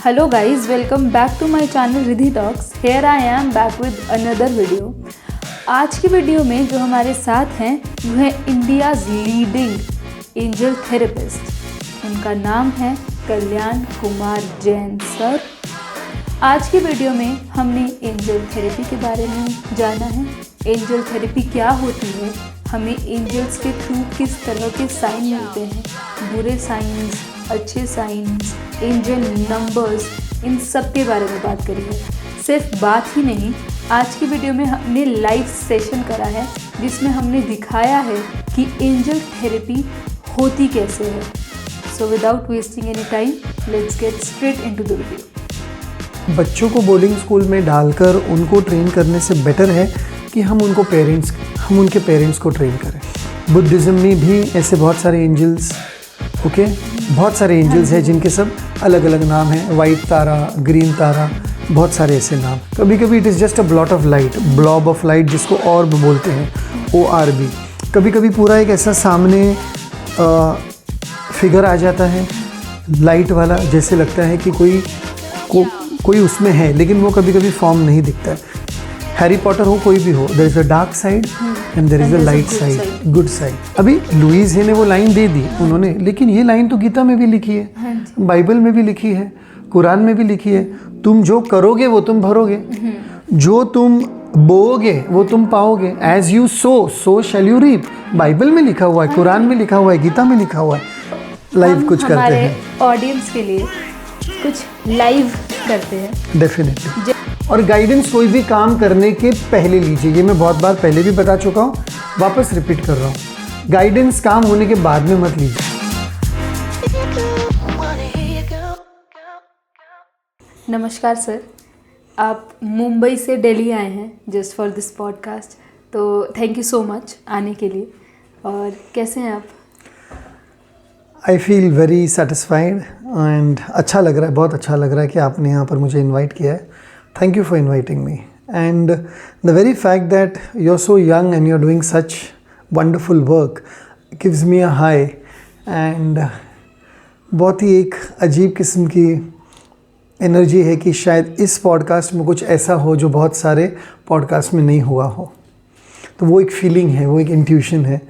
Hello guys, welcome back to my channel Riddhi Talks. Here I am back with another video. आज की video में जो हमारे साथ हैं वो है इंडियाज़ लीडिंग एंजल थेरेपिस्ट. उनका नाम है कल्याण कुमार जैन सर. आज की वीडियो में हमने एंजल थेरेपी के बारे में जाना है. एंजल थेरेपी क्या होती है, हमें एंजल्स के थ्रू किस तरह के साइन मिलते हैं, बुरे साइंस, अच्छे साइंस, एंजल नंबर्स, इन सब के बारे में बात करी है. सिर्फ बात ही नहीं, आज की वीडियो में हमने लाइव सेशन करा है जिसमें हमने दिखाया है कि एंजल थेरेपी होती कैसे है. So without wasting any time, let's get straight into the video. बच्चों को बोर्डिंग स्कूल में डालकर उनको ट्रेन करने से बेटर है कि हम उनके पेरेंट्स को ट्रेन करें. बुद्धिज़्म में भी ऐसे बहुत सारे एंजल्स बहुत सारे एंजल्स हैं जिनके सब अलग अलग नाम हैं. वाइट तारा, ग्रीन तारा, बहुत सारे ऐसे नाम. कभी कभी it is just a blob of light जिसको ऑर्ब बोलते हैं, ORB. कभी कभी पूरा एक ऐसा सामने फिगर आ जाता है लाइट वाला, जैसे लगता है कि कोई उसमें है, लेकिन वो कभी कभी फॉर्म नहीं दिखता है. हैरी पॉटर हो, कोई भी हो, there is a dark side and there is a light side, good side. अभी लुईस ने वो लाइन दे दी उन्होंने, लेकिन ये लाइन तो गीता में भी लिखी है, बाइबल में भी लिखी है, कुरान में भी लिखी है. तुम जो करोगे वो तुम भरोगे, जो तुम बोओगे वो तुम पाओगे. As you sow shall you reap. Bible में लिखा हुआ है, कुरान में लिखा हुआ है, गीता में लिखा हुआ है. लाइव कुछ करते हैं ऑडियंस के लिए, कुछ लाइव करते हैं डेफिनेटली. और गाइडेंस कोई भी काम करने के पहले लीजिए. ये मैं बहुत बार पहले भी बता चुका हूँ, वापस रिपीट कर रहा हूँ. गाइडेंस काम होने के बाद में मत लीजिए. नमस्कार सर, आप मुंबई से दिल्ली आए हैं जस्ट फॉर दिस पॉडकास्ट, तो थैंक यू सो मच आने के लिए. और कैसे हैं आप? I feel very satisfied and अच्छा लग रहा है, बहुत अच्छा लग रहा है कि आपने यहाँ पर मुझे इन्वाइट किया है. Thank you for inviting me. And the very fact that you're so young and you're doing such wonderful work gives me a high. And बहुत ही एक अजीब किस्म की एनर्जी है कि शायद इस पॉडकास्ट में कुछ ऐसा हो जो बहुत सारे पॉडकास्ट में नहीं हुआ हो. तो वो एक फीलिंग है, वो एक इंट्यूशन है.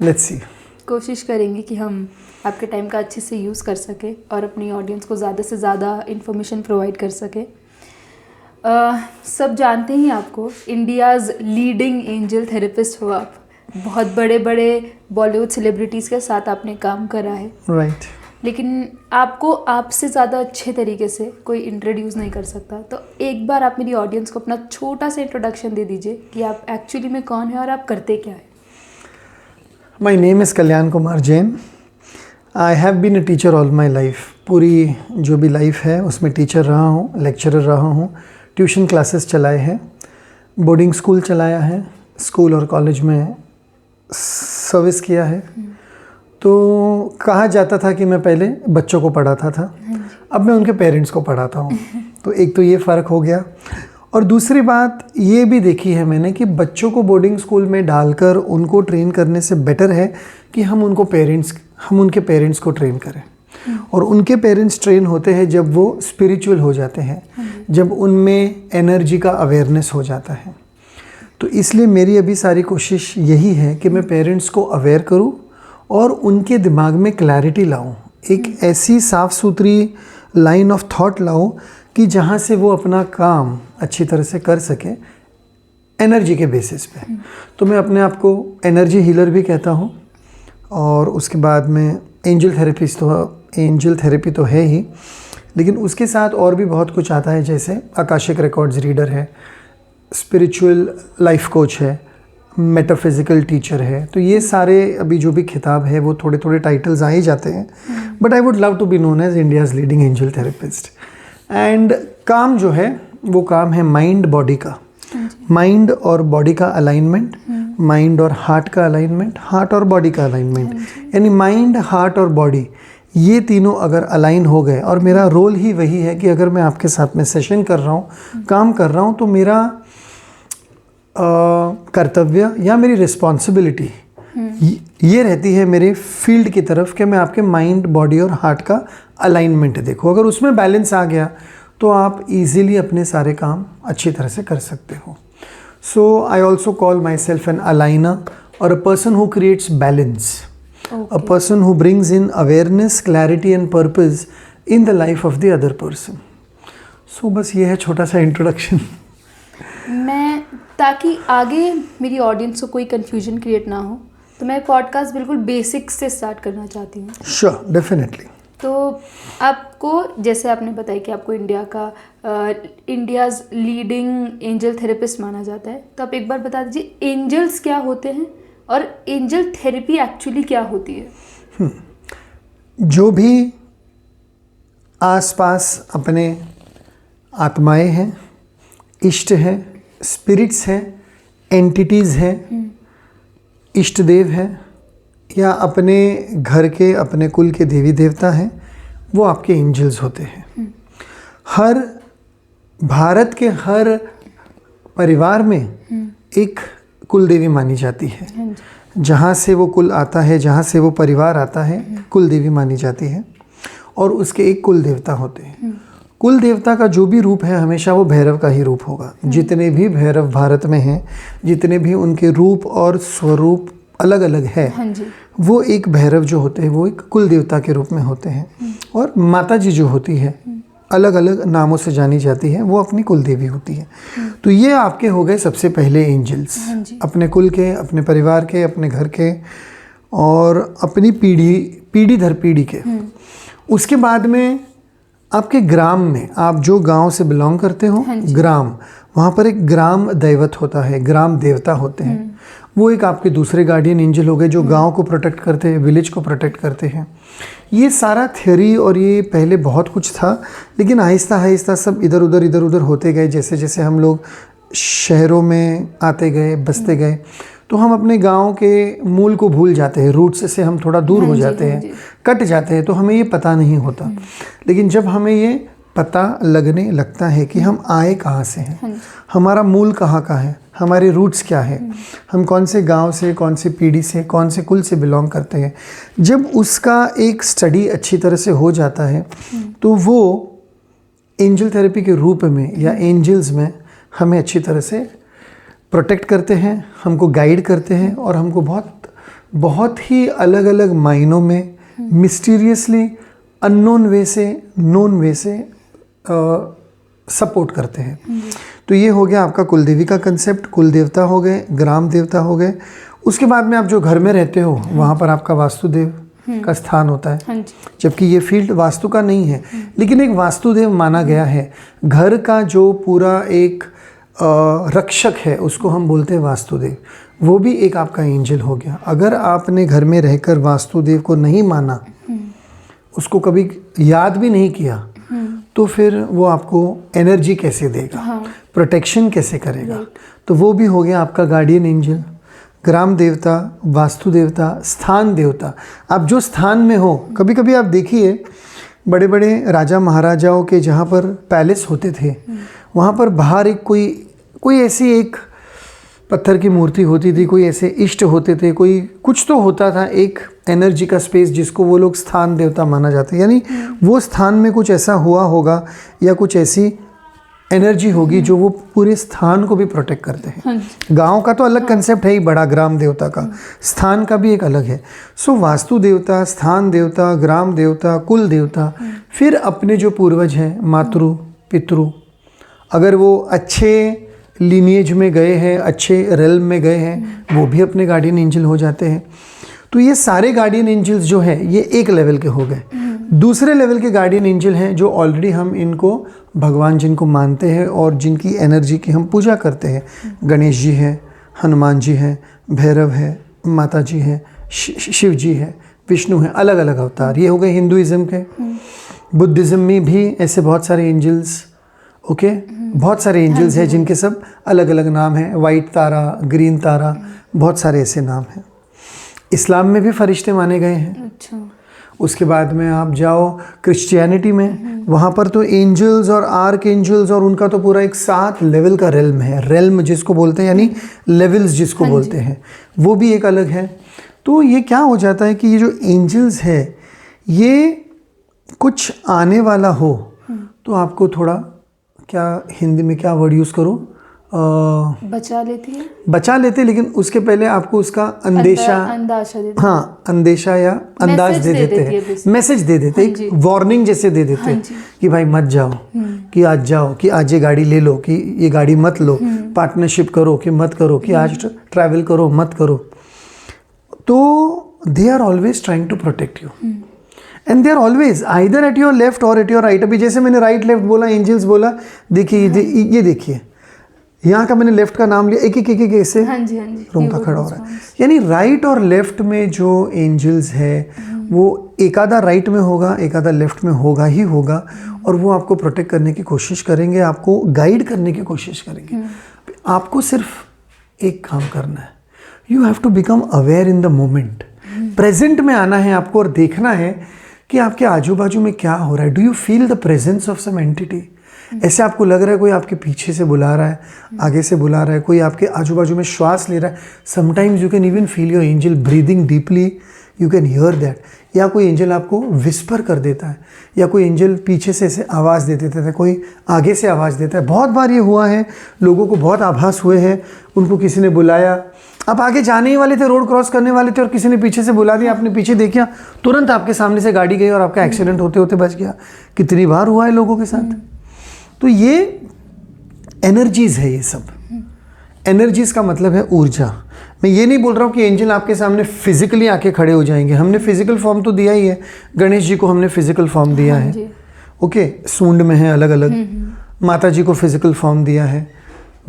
लेट्स सी. कोशिश करेंगे कि हम आपके टाइम का अच्छे से यूज़ कर सकें और अपनी ऑडियंस को ज़्यादा से ज़्यादा इन्फॉर्मेशन प्रोवाइड कर सकें. सब जानते ही आपको, इंडियाज़ लीडिंग एंजल थेरेपिस्ट हो आप. बहुत बड़े बड़े बॉलीवुड सेलिब्रिटीज़ के साथ आपने काम करा है, राइट. लेकिन आपको आपसे ज़्यादा अच्छे तरीके से कोई इंट्रोड्यूस नहीं कर सकता. तो एक बार आप मेरी ऑडियंस को अपना छोटा सा इंट्रोडक्शन दे दीजिए कि आप एक्चुअली में कौन है और आप करते क्या है. My name is Kalyan Kumar Jain. I have been a teacher all my life. पूरी जो भी लाइफ है उसमें टीचर रहा हूँ, लेक्चरर रहा हूँ, ट्यूशन क्लासेस चलाए हैं, बोर्डिंग स्कूल चलाया है, स्कूल और कॉलेज में सर्विस किया है. तो कहा जाता था कि मैं पहले बच्चों को पढ़ाता था, अब मैं उनके पेरेंट्स को पढ़ाता हूँ. तो एक तो ये फ़र्क हो गया. और दूसरी बात ये भी देखी है मैंने कि बच्चों को बोर्डिंग स्कूल में डालकर उनको ट्रेन करने से बेटर है कि हम उनके पेरेंट्स को ट्रेन करें. और उनके पेरेंट्स ट्रेन होते हैं जब वो स्पिरिचुअल हो जाते हैं, जब उनमें एनर्जी का अवेयरनेस हो जाता है. तो इसलिए मेरी अभी सारी कोशिश यही है कि मैं पेरेंट्स को अवेयर करूं और उनके दिमाग में क्लैरिटी लाऊं, एक ऐसी साफ़ सुथरी लाइन ऑफ थॉट लाऊं कि जहां से वो अपना काम अच्छी तरह से कर सकें एनर्जी के बेसिस पे. तो मैं अपने आप को एनर्जी हीलर भी कहता हूँ. और उसके बाद में एंजल थेरेपी तो है ही, लेकिन उसके साथ और भी बहुत कुछ आता है, जैसे आकाशिक रिकॉर्ड्स रीडर है, स्पिरिचुअल लाइफ कोच है, मेटाफिज़िकल टीचर है. तो ये सारे अभी जो भी खिताब है वो थोड़े थोड़े टाइटल्स आ ही जाते हैं. But I would love to be known as India's leading angel therapist. And काम जो है वो काम है माइंड बॉडी का, माइंड और बॉडी का अलाइनमेंट, माइंड और हार्ट का अलाइनमेंट, हार्ट और बॉडी का अलाइनमेंट. यानी माइंड, हार्ट और बॉडी ये तीनों अगर अलाइन हो गए, और मेरा रोल ही वही है कि अगर मैं आपके साथ में सेशन कर रहा हूँ, काम कर रहा हूँ, तो मेरा कर्तव्य या मेरी रिस्पॉन्सिबिलिटी ये रहती है मेरे फील्ड की तरफ कि मैं आपके माइंड, बॉडी और हार्ट का अलाइनमेंट देखूँ। अगर उसमें बैलेंस आ गया तो आप इजीली अपने सारे काम अच्छी तरह से कर सकते हो। So I also call myself an aligner और a person who creates balance, a person who brings in awareness, clarity and purpose in the life of the other person. So बस ये है छोटा सा इंट्रोडक्शन। मैं, ताकि आगे मेरी ऑडियंस को कोई कन्फ्यूजन क्रिएट ना हो, तो मैं पॉडकास्ट बिल्कुल बेसिक्स से स्टार्ट करना चाहती हूँ। Sure, definitely. तो आपको, जैसे आपने बताया कि आपको इंडियाज़ लीडिंग एंजल थेरेपिस्ट माना जाता है, तो आप एक बार बता दीजिए एंजल्स क्या होते हैं और एंजल थेरेपी एक्चुअली क्या होती है। जो भी आसपास अपने आत्माएं हैं, इष्ट हैं, स्पिरिट्स हैं, एंटिटीज़ हैं, इष्ट देव हैं, या अपने घर के, अपने कुल के देवी देवता हैं, वो आपके एंजल्स होते हैं। हर भारत के हर परिवार में एक कुल देवी मानी जाती है। जहाँ से वो कुल आता है, जहाँ से वो परिवार आता है, कुल देवी मानी जाती है। और उसके एक कुल देवता होते हैं। कुल देवता का जो भी रूप है हमेशा वो भैरव का ही रूप होगा। जितने भी भैरव भारत में हैं, जितने भी उनके रूप और स्वरूप अलग अलग है, वो एक भैरव जो होते हैं वो एक कुल देवता के रूप में होते हैं। और माता जी जो होती है अलग अलग नामों से जानी जाती है, वो अपनी कुल देवी होती है। तो ये आपके हो गए सबसे पहले एंजल्स, अपने कुल के, अपने परिवार के, अपने घर के और अपनी पीढ़ी दर पीढ़ी के। उसके बाद में आपके ग्राम में, आप जो गांव से बिलोंग करते हो, ग्राम, वहाँ पर एक ग्राम दैवत होता है, ग्राम देवता होते हैं। वो एक आपके दूसरे गार्डियन एंजल हो गए जो गांव को प्रोटेक्ट करते हैं, विलेज को प्रोटेक्ट करते हैं। ये सारा थ्योरी और ये पहले बहुत कुछ था, लेकिन आहिस्ता आहिस्ता सब इधर उधर होते गए। जैसे जैसे हम लोग शहरों में आते गए, बसते गए, तो हम अपने गांव के मूल को भूल जाते हैं, रूट्स से हम थोड़ा दूर हो जाते हैं, कट जाते हैं, तो हमें ये पता नहीं होता। लेकिन जब हमें ये पता लगने लगता है कि हम आए कहाँ से हैं, हमारा मूल कहाँ का है, हमारे रूट्स क्या है, हम कौन से गांव से, कौन सी पीढ़ी से, कौन से कुल से बिलोंग करते हैं, जब उसका एक स्टडी अच्छी तरह से हो जाता है तो वो एंजल थेरेपी के रूप में या एंजल्स में हमें अच्छी तरह से प्रोटेक्ट करते हैं, हमको गाइड करते हैं और हमको बहुत ही अलग अलग मायनों में मिस्टीरियसली अननोन वे से, नोन वे से सपोर्ट करते हैं। तो ये हो गया आपका कुल देवी का कंसेप्ट। कुल देवता हो गए, ग्राम देवता हो गए। उसके बाद में आप जो घर में रहते हो वहाँ पर आपका वास्तुदेव का स्थान होता है, जबकि ये फील्ड वास्तु का नहीं है, लेकिन एक वास्तुदेव माना गया है। घर का जो पूरा एक रक्षक है उसको हम बोलते हैं वास्तुदेव, वो भी एक आपका एंजल हो गया। अगर आपने घर में रहकर वास्तुदेव को नहीं माना, उसको कभी याद भी नहीं किया, तो फिर वो आपको एनर्जी कैसे देगा, प्रोटेक्शन कैसे करेगा। तो वो भी हो गया आपका गार्डियन एंजल, ग्राम देवता, वास्तु देवता, स्थान देवता। आप जो स्थान में हो, कभी कभी आप देखिए बड़े बड़े राजा महाराजाओं के जहाँ पर पैलेस होते थे, वहाँ पर बाहर एक कोई ऐसी एक पत्थर की मूर्ति होती थी, कोई ऐसे इष्ट होते थे, कोई कुछ तो होता था, एक एनर्जी का स्पेस जिसको वो लोग स्थान देवता माना जाता है। यानी वो स्थान में कुछ ऐसा हुआ होगा या कुछ ऐसी एनर्जी होगी जो वो पूरे स्थान को भी प्रोटेक्ट करते हैं। गांव का तो अलग कंसेप्ट है ही, बड़ा ग्राम देवता का, स्थान का भी एक अलग है। सो वास्तु देवता, स्थान देवता, ग्राम देवता, कुल देवता, फिर अपने जो पूर्वज हैं, मातृ पितृ, अगर वो अच्छे लीनिएज में गए हैं, अच्छे रेल्म में गए हैं, वो भी अपने गार्डियन एंजल हो जाते हैं। तो ये सारे गार्डियन एंजल्स जो हैं ये एक लेवल के हो गए। दूसरे लेवल के गार्डियन एंजल हैं जो ऑलरेडी हम इनको भगवान जिनको मानते हैं और जिनकी एनर्जी की हम पूजा करते हैं। गणेश जी हैं, हनुमान जी हैं, भैरव है, माता जी हैं, शिव जी हैं, विष्णु हैं, अलग अलग अवतार। ये हो गए हिंदुइज्म के। बुद्धिज़्म में भी ऐसे बहुत सारे एंजल्स, बहुत सारे एंजल्स हैं जिनके सब अलग अलग नाम हैं। वाइट तारा, ग्रीन तारा, बहुत सारे ऐसे नाम हैं। इस्लाम में भी फरिश्ते माने गए हैं। अच्छा। उसके बाद में आप जाओ क्रिश्चियनिटी में, वहाँ पर तो एंजल्स और आर्क एंजल्स और उनका तो पूरा एक 7 लेवल का रेल्म है। रेल्म जिसको बोलते हैं यानी लेवल्स जिसको बोलते हैं, वो भी एक अलग है। तो ये क्या हो जाता है कि ये जो एंजल्स है, ये कुछ आने वाला हो तो आपको थोड़ा, क्या हिंदी में क्या वर्ड यूज़ करो, बचा लेती है, बचा लेते, लेकिन उसके पहले आपको उसका अंदेशा, अंदाजा देती हाँ अंदेशा या अंदाज दे देते हैं, मैसेज दे देते, एक वार्निंग जैसे दे देते हैं कि भाई मत जाओ, कि आज जाओ, कि आज ये गाड़ी ले लो, कि ये गाड़ी मत लो, पार्टनरशिप करो कि मत करो, कि आज ट्रैवल करो मत करो। तो they are always trying to protect you and they are always either at your left or at your right. अभी जैसे मैंने राइट लेफ्ट बोला, एंजल्स बोला, देखिए ये देखिए यहाँ का मैंने लेफ्ट का नाम लिया, एक एक ऐसे रोंगटा खड़ा हो रहा है। यानी राइट और लेफ्ट में जो एंजल्स है वो एक आधा राइट में होगा, एक आधा लेफ्ट में होगा ही होगा, और वो आपको प्रोटेक्ट करने की कोशिश करेंगे, आपको गाइड करने की कोशिश करेंगे। आपको सिर्फ एक काम करना है, you have to become aware in the moment, present में आना है आपको और देखना है कि आपके आजू बाजू में क्या हो रहा है। Do you feel the presence of some entity? ऐसे आपको लग रहा है कोई आपके पीछे से बुला रहा है, आगे से बुला रहा है, कोई आपके आजू बाजू में श्वास ले रहा है। Sometimes you can even feel your angel breathing deeply, you can hear that. या कोई एंजल आपको विस्पर कर देता है, या कोई एंजल पीछे से ऐसे आवाज़ दे देता है, कोई आगे से आवाज़ देता है। बहुत बार ये हुआ है, लोगों को बहुत आभास हुए हैं, उनको किसी ने बुलाया, आप आगे जाने ही वाले थे, रोड क्रॉस करने वाले थे और किसी ने पीछे से बुला दिया, आपने पीछे देखा, तुरंत आपके सामने से गाड़ी गई और आपका एक्सीडेंट होते होते बच गया। कितनी बार हुआ है लोगों के साथ। तो ये एनर्जीज है, ये सब एनर्जीज का मतलब है ऊर्जा। मैं ये नहीं बोल रहा हूँ कि एंजल आपके सामने फिजिकली आके खड़े हो जाएंगे। हमने फिजिकल फॉर्म तो दिया ही है, गणेश जी को हमने फिजिकल फॉर्म दिया है, ओके, सूंड में है अलग अलग। माता जी को फिजिकल फॉर्म दिया है,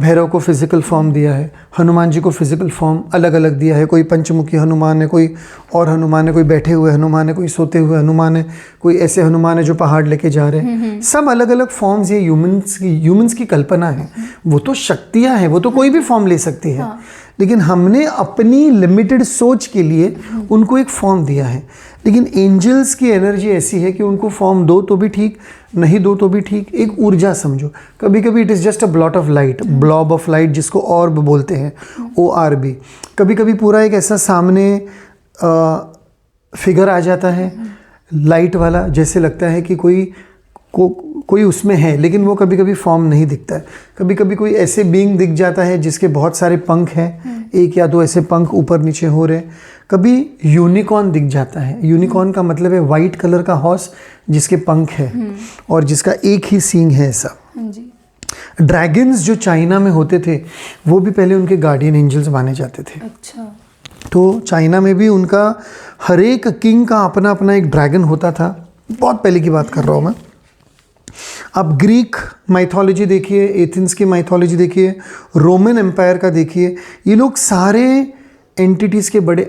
भैरव को फिजिकल फॉर्म दिया है, हनुमान जी को फिजिकल फॉर्म अलग अलग दिया है। कोई पंचमुखी हनुमान है, कोई और हनुमान है, कोई बैठे हुए हनुमान है, कोई सोते हुए हनुमान है, कोई ऐसे हनुमान है जो पहाड़ लेके जा रहे हैं। सब अलग अलग फॉर्म्स, ये ह्यूमंस की कल्पना है। वो तो शक्तियाँ हैं, वो तो कोई भी फॉर्म ले सकती है। लेकिन हमने अपनी लिमिटेड सोच के लिए उनको एक फॉर्म दिया है। लेकिन एंजल्स की एनर्जी ऐसी है कि उनको फॉर्म दो तो भी ठीक, नहीं दो तो भी ठीक, एक ऊर्जा समझो। कभी कभी it is just a blot of light, blob of light, जिसको ऑर्ब बोलते हैं, ORB। कभी कभी पूरा एक ऐसा सामने फिगर आ जाता है लाइट वाला, जैसे लगता है कि कोई उसमें है, लेकिन वो कभी कभी फॉर्म नहीं दिखता है। कभी कभी कोई ऐसे बीइंग दिख जाता है जिसके बहुत सारे पंख हैं, एक या दो ऐसे पंख ऊपर नीचे हो रहे। कभी यूनिकॉर्न दिख जाता है। यूनिकॉर्न का मतलब है वाइट कलर का हॉर्स जिसके पंख है और जिसका एक ही सींग है ऐसा। ड्रैगन्स जो चाइना में होते थे वो भी पहले उनके गार्डियन एंजल्स माने जाते थे। अच्छा। तो चाइना में भी उनका हर एक किंग का अपना अपना एक ड्रैगन होता था। बहुत पहले की बात कर रहा हूँ मैं। आप ग्रीक माइथोलॉजी देखिए, एथेंस की माइथोलॉजी देखिए, रोमन एम्पायर का देखिए, ये लोग सारे एंटिटीज़ के बड़े,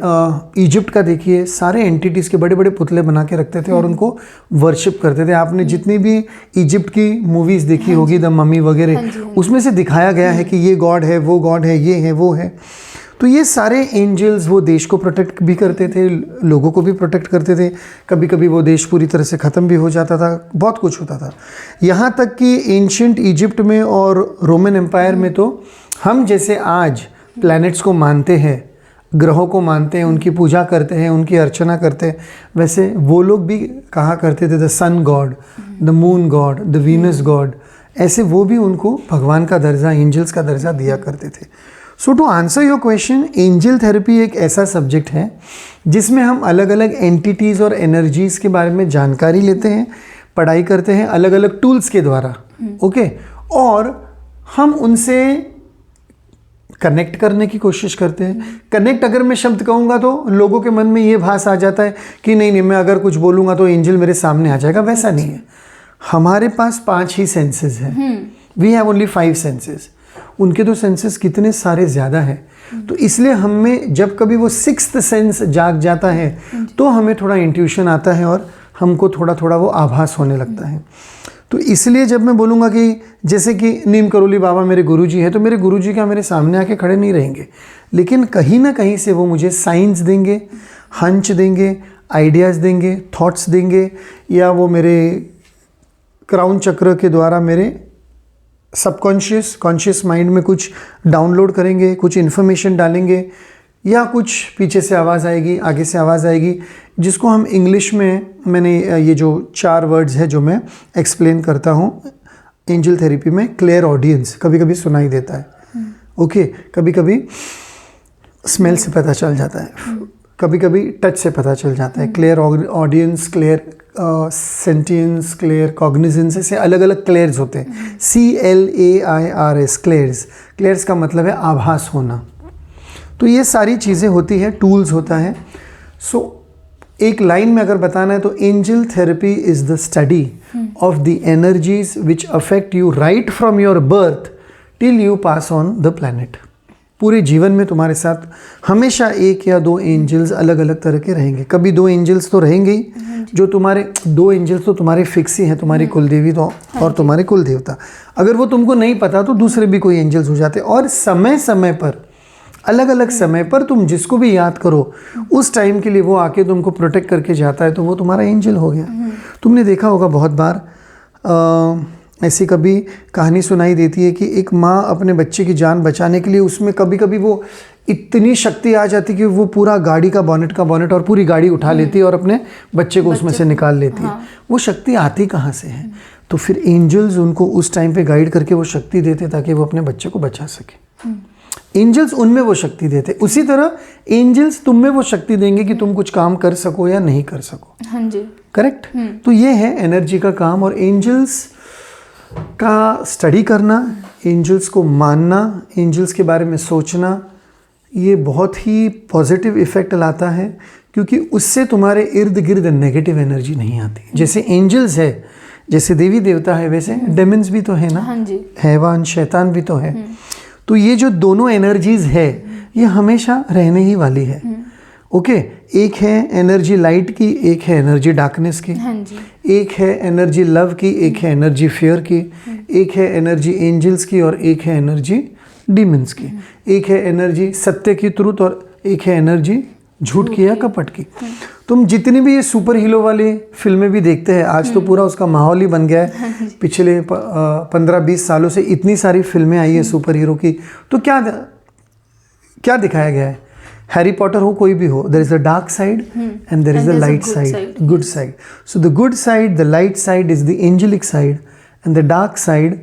इजिप्ट का देखिए, सारे एंटिटीज़ के बड़े बड़े पुतले बना के रखते थे और उनको वर्शिप करते थे। आपने जितनी भी इजिप्ट की मूवीज़ देखी होगी, द मम्मी वगैरह, उसमें से दिखाया गया है कि ये गॉड है, वो गॉड है, ये है, वो है। तो ये सारे एंजल्स वो देश को प्रोटेक्ट भी करते थे, लोगों को भी प्रोटेक्ट करते थे। कभी कभी वो देश पूरी तरह से ख़त्म भी हो जाता था, बहुत कुछ होता था। यहाँ तक कि एंशिएंट इजिप्ट में और रोमन एम्पायर में तो हम जैसे आज प्लैनेट्स को मानते हैं, ग्रहों को मानते हैं, उनकी पूजा करते हैं, उनकी अर्चना करते हैं, वैसे वो लोग भी कहा करते थे the sun god, the moon god, the Venus god. ऐसे वो भी उनको भगवान का दर्जा, एंजल्स का दर्जा दिया करते थे। So to answer your question, angel therapy एक ऐसा सब्जेक्ट है जिसमें हम अलग अलग एंटिटीज़ और एनर्जीज़ के बारे में जानकारी लेते हैं, पढ़ाई करते हैं अलग अलग टूल्स के द्वारा, ओके, और हम उनसे कनेक्ट करने की कोशिश करते हैं। कनेक्ट अगर मैं शब्द कहूँगा तो लोगों के मन में ये भास आ जाता है कि नहीं मैं अगर कुछ बोलूँगा तो एंजल मेरे सामने आ जाएगा। वैसा नहीं है। हमारे पास 5 ही सेंसेस हैं। We have only 5 senses. उनके तो सेंसेस कितने सारे ज़्यादा हैं। तो इसलिए हमें जब कभी वो 6th सेंस जाग जाता है तो हमें थोड़ा इंट्यूशन आता है और हमको थोड़ा थोड़ा वो आभास होने लगता है। तो इसलिए जब मैं बोलूँगा कि जैसे कि नीम करोली बाबा मेरे गुरुजी हैं, तो मेरे गुरुजी क्या मेरे सामने आके खड़े नहीं रहेंगे, लेकिन कहीं ना कहीं से वो मुझे साइंस देंगे, हंच देंगे, आइडियाज़ देंगे, थॉट्स देंगे, या वो मेरे क्राउन चक्र के द्वारा मेरे कॉन्शियस माइंड में कुछ डाउनलोड करेंगे, कुछ इन्फॉर्मेशन डालेंगे या कुछ पीछे से आवाज़ आएगी, आगे से आवाज़ आएगी, जिसको हम इंग्लिश में, मैंने ये जो 4 वर्ड्स है जो मैं एक्सप्लेन करता हूँ एंजल थेरेपी में, क्लियर ऑडियंस, कभी कभी सुनाई देता है, ओके, कभी कभी स्मेल से पता चल जाता है, कभी कभी टच से पता चल जाता है, clear audience, clear sentience, clear cognizance, ऐसे अलग अलग क्लेयर्स होते हैं, CLAIRS, क्लेयर्स। क्लेयर्स का मतलब है आभास होना। तो ये सारी चीज़ें होती है, टूल्स होता है। सो एक लाइन में अगर बताना है तो angel therapy is the study of the energies which affect you right from your birth till you pass on the planet. पूरे जीवन में तुम्हारे साथ हमेशा 1 या 2 एंजल्स अलग अलग तरह के रहेंगे। कभी 2 एंजल्स तो रहेंगे ही, जो तुम्हारे 2 एंजल्स तो तुम्हारे फिक्स ही हैं, तुम्हारी कुलदेवी तो और तुम्हारे कुल देवता। अगर वो तुमको नहीं पता तो दूसरे भी कोई एंजल्स हो जाते। और समय समय पर, अलग अलग समय पर तुम जिसको भी याद करो उस टाइम के लिए वो आके तुमको प्रोटेक्ट करके जाता है, तो वो तुम्हारा एंजल हो गया। तुमने देखा होगा बहुत बार ऐसी कभी कहानी सुनाई देती है कि एक माँ अपने बच्चे की जान बचाने के लिए, उसमें कभी कभी वो इतनी शक्ति आ जाती कि वो पूरा गाड़ी का बॉनेट और पूरी गाड़ी उठा लेती है और अपने बच्चे को उसमें से निकाल लेती है। वो शक्ति आती कहाँ से है? तो फिर एंजल्स उनको उस टाइम पे गाइड करके वो शक्ति देते ताकि वो अपने बच्चे को बचा सके। एंजल्स उनमें वो शक्ति देते, उसी तरह एंजल्स तुम में वो शक्ति देंगे कि तुम कुछ काम कर सको या नहीं कर सको। हाँ जी, करेक्ट। तो ये है एनर्जी का काम। और एंजल्स का स्टडी करना, एंजल्स को मानना, एंजल्स के बारे में सोचना, ये बहुत ही पॉजिटिव इफ़ेक्ट लाता है, क्योंकि उससे तुम्हारे इर्द गिर्द नेगेटिव एनर्जी नहीं आती। जैसे एंजल्स है, जैसे देवी देवता है, वैसे डेमन्स भी तो है ना। हाँ जी, हैवान, शैतान भी तो है। तो ये जो दोनों एनर्जीज है ये हमेशा रहने ही वाली है। ओके, एक है एनर्जी लाइट की, एक है एनर्जी डार्कनेस की। हाँ जी, एक है एनर्जी लव की, एक है एनर्जी फियर की, एक है एनर्जी एंजल्स की और एक है एनर्जी डीमंस की। एक है एनर्जी सत्य की, ट्रुथ, और एक है एनर्जी झूठ की या कपट की। तुम जितनी भी ये सुपर हीरो वाली फिल्में भी देखते हैं, आज तो पूरा उसका माहौल ही बन गया है। पिछले 15-20 सालों से इतनी सारी फिल्में आई है सुपर हीरो की, तो क्या दिखाया गया है? हैरी पॉटर हो, कोई भी हो, there is a dark side and there is the light side, good side. So the good side, the light side is the angelic side, and the dark side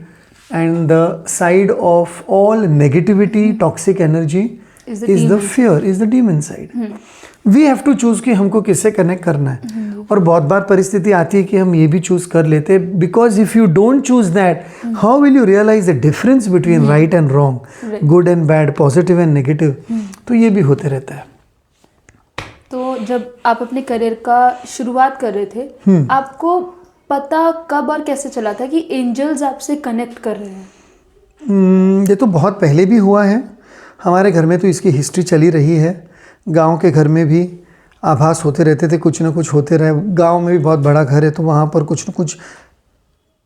and the side of all negativity, toxic energy is the fear, is the demon side. We have to choose कि हमको किससे connect करना है। और बहुत बार परिस्थिति आती है कि हम ये भी चूज कर लेते हैं, because if you don't choose that, how will you realise the difference between right and wrong, good and bad, positive and negative. तो ये भी होते रहता है। तो जब आप अपने करियर का शुरुआत कर रहे थे, आपको पता कब और कैसे चला था कि एंजल्स आपसे कनेक्ट कर रहे हैं? ये तो बहुत पहले भी हुआ है। हमारे घर में तो इसकी हिस्ट्री चली रही है। गांव के घर में भी आभास होते रहते थे, कुछ ना कुछ होते रहे। गांव में भी बहुत बड़ा घर है, तो वहाँ पर कुछ न कुछ,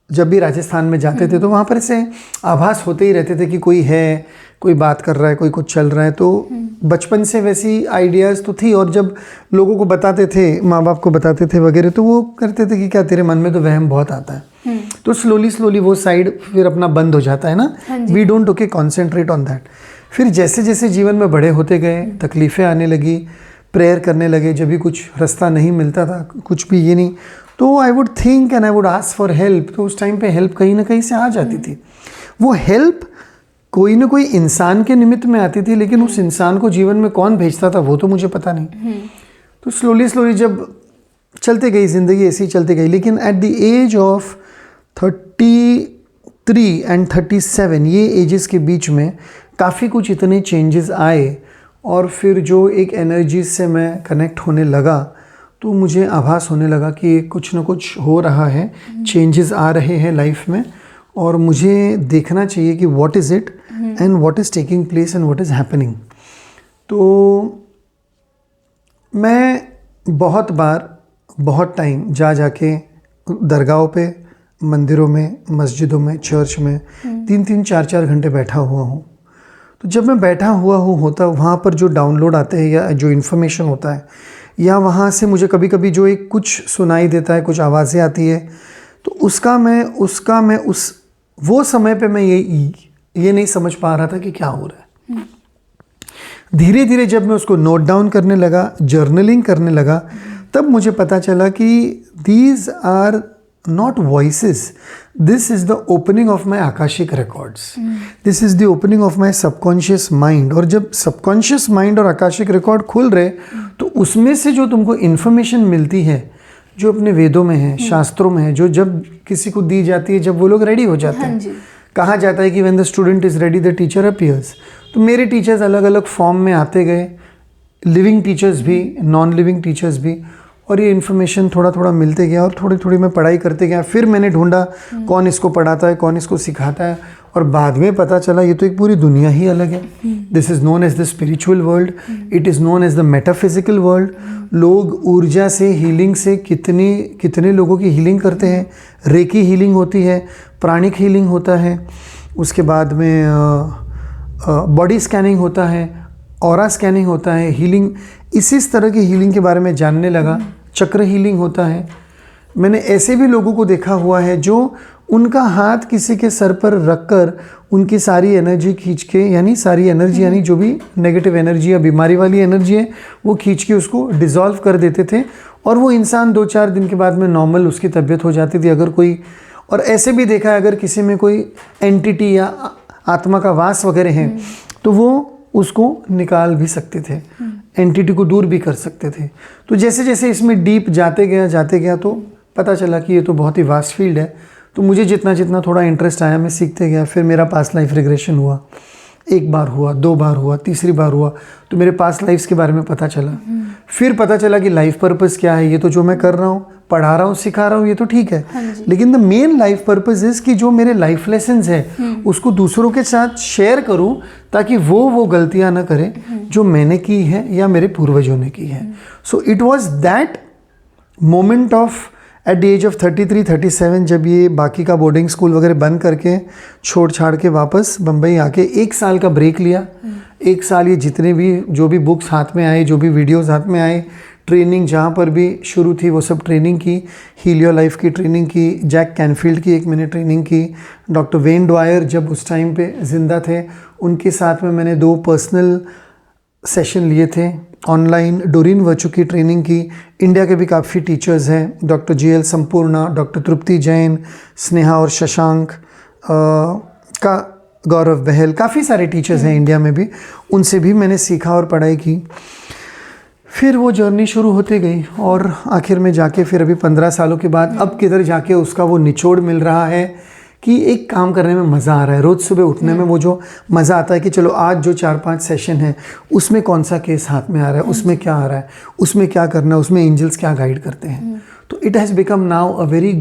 जब भी राजस्थान में जाते थे तो वहाँ पर ऐसे आभास होते ही रहते थे कि कोई है, कोई बात कर रहा है, कोई कुछ चल रहा है। तो बचपन से वैसी आइडियाज़ तो थी। और जब लोगों को बताते थे, माँ बाप को बताते थे वगैरह, तो वो करते थे कि क्या तेरे मन में तो वहम बहुत आता है। तो स्लोली वो साइड फिर अपना बंद हो जाता है ना। We don't okay concentrate on that. फिर जैसे जैसे जीवन में बड़े होते गए, तकलीफ़ें आने लगी, प्रेयर करने लगे, जब भी कुछ रास्ता नहीं मिलता था, कुछ भी ये नहीं, तो I would think and I would ask for help. तो उस टाइम पे हेल्प कहीं ना कहीं से आ जाती थी। वो हेल्प कोई ना कोई इंसान के निमित्त में आती थी, लेकिन उस इंसान को जीवन में कौन भेजता था वो तो मुझे पता नहीं। तो स्लोली जब चलते गई ज़िंदगी, ऐसी चलती गई। लेकिन at the age of 33 and 37, ये एजेस के बीच में काफ़ी कुछ इतने चेंजेस आए, और फिर जो एक एनर्जी से मैं कनेक्ट होने लगा, तो मुझे आभास होने लगा कि कुछ ना कुछ हो रहा है, चेंजेस आ रहे हैं लाइफ में, और मुझे देखना चाहिए कि what is it and what is taking place and what is happening. तो मैं बहुत बार, बहुत टाइम जाके दरगाहों पे, मंदिरों में, मस्जिदों में, चर्च में 3-3, 4-4 घंटे बैठा हुआ हूँ। तो जब मैं बैठा हुआ होता, वहाँ पर जो डाउनलोड आते हैं या जो इन्फॉर्मेशन होता है, या वहाँ से मुझे कभी कभी जो एक कुछ सुनाई देता है, कुछ आवाज़ें आती है, तो उसका मैं वो समय पे मैं ये नहीं समझ पा रहा था कि क्या हो रहा है। धीरे धीरे जब मैं उसको नोट डाउन करने लगा, जर्नलिंग करने लगा, तब मुझे पता चला कि these are not voices, this is the opening of my akashic records, this is the opening of my subconscious mind। और जब subconscious mind और akashic record खुल रहे तो उसमें से जो तुमको information मिलती है, जो अपने वेदों में है, शास्त्रों में है, जो जब किसी को दी जाती है, जब वो लोग रेडी हो जाते हैं, कहा जाता है कि when the student is ready the teacher appears। तो मेरे टीचर्स अलग अलग फॉर्म में आते गए, लिविंग टीचर्स भी, नॉन लिविंग टीचर्स भी, और ये इन्फॉर्मेशन थोड़ा थोड़ा मिलते गया और थोड़ी थोड़ी मैं पढ़ाई करते गया। फिर मैंने ढूंढा कौन इसको पढ़ाता है, कौन इसको सिखाता है, और बाद में पता चला ये तो एक पूरी दुनिया ही अलग है। This is known as the spiritual world, it is known as the metaphysical world. लोग ऊर्जा से, हीलिंग से कितने लोगों की हीलिंग करते हैं। रेकी हीलिंग होती है, प्राणिक हीलिंग होता है, उसके बाद में बॉडी स्कैनिंग होता है, ऑरा स्कैनिंग होता है, हीलिंग, इसी तरह की हीलिंग के बारे में जानने लगा। चक्र हीलिंग होता है। मैंने ऐसे भी लोगों को देखा हुआ है जो उनका हाथ किसी के सर पर रखकर उनकी सारी एनर्जी खींच के, यानी सारी एनर्जी, यानी जो भी नेगेटिव एनर्जी या बीमारी वाली एनर्जी है वो खींच के उसको डिसॉल्व कर देते थे, और वो इंसान 2-4 दिन के बाद में नॉर्मल उसकी तबीयत हो जाती थी। अगर कोई, और ऐसे भी देखा है अगर किसी में कोई एंटिटी या आत्मा का वास वगैरह है तो वो उसको निकाल भी सकते थे, एंटिटी को दूर भी कर सकते थे। तो जैसे जैसे इसमें डीप जाते गया तो पता चला कि ये तो बहुत ही वास्ट फील्ड है। तो मुझे जितना जितना थोड़ा इंटरेस्ट आया मैं सीखते गया। फिर मेरा पास्ट लाइफ रिग्रेशन हुआ, 1 बार हुआ, 2 बार हुआ, तीसरी बार हुआ, तो मेरे पास्ट लाइफ्स के बारे में पता चला। फिर पता चला कि लाइफ पर्पस क्या है। ये तो जो मैं कर रहा हूँ, पढ़ा रहा हूँ, सिखा रहा हूँ, ये तो ठीक है, लेकिन the main life purpose is कि जो मेरे लाइफ लेसन्स है उसको दूसरों के साथ शेयर करूँ, ताकि वो गलतियाँ ना करें जो मैंने की है या मेरे पूर्वजों ने की है। So it was that moment of at the age of 33-37, जब ये बाकी का बोर्डिंग स्कूल वगैरह बंद करके छोड़ छाड़ के वापस बम्बई आके 1 साल का ब्रेक लिया। 1 साल ये जितने भी जो भी बुक्स हाथ में आए, जो भी वीडियोस हाथ में आए, ट्रेनिंग जहाँ पर भी शुरू थी वो सब ट्रेनिंग की। हील योर लाइफ की ट्रेनिंग की, जैक कैनफील्ड की 1 महीने ट्रेनिंग की, डॉक्टर वेन ड्वायर जब उस टाइम पे ज़िंदा थे उनके साथ में मैंने 2 पर्सनल सेशन लिए थे। ऑनलाइन डोरिन वर्चू की ट्रेनिंग की। इंडिया के भी काफ़ी टीचर्स हैं, डॉक्टर GL संपूर्णा, डॉक्टर तृप्ति जैन, स्नेहा और शशांक का, गौरव बहल, काफ़ी सारे टीचर्स हैं इंडिया में भी, उनसे भी मैंने सीखा और पढ़ाई की। फिर वो जर्नी शुरू होती गई और आखिर में जाके फिर अभी 15 सालों के बाद अब किधर जाके उसका वो निचोड़ मिल रहा है कि एक काम करने में मज़ा आ रहा है। रोज़ सुबह उठने में वो जो मज़ा आता है कि चलो आज जो 4-5 सेशन है उसमें कौन सा केस हाथ में आ रहा है, उसमें क्या आ रहा है, उसमें क्या करना है, उसमें एंजल्स क्या गाइड करते हैं। तो it has become now a very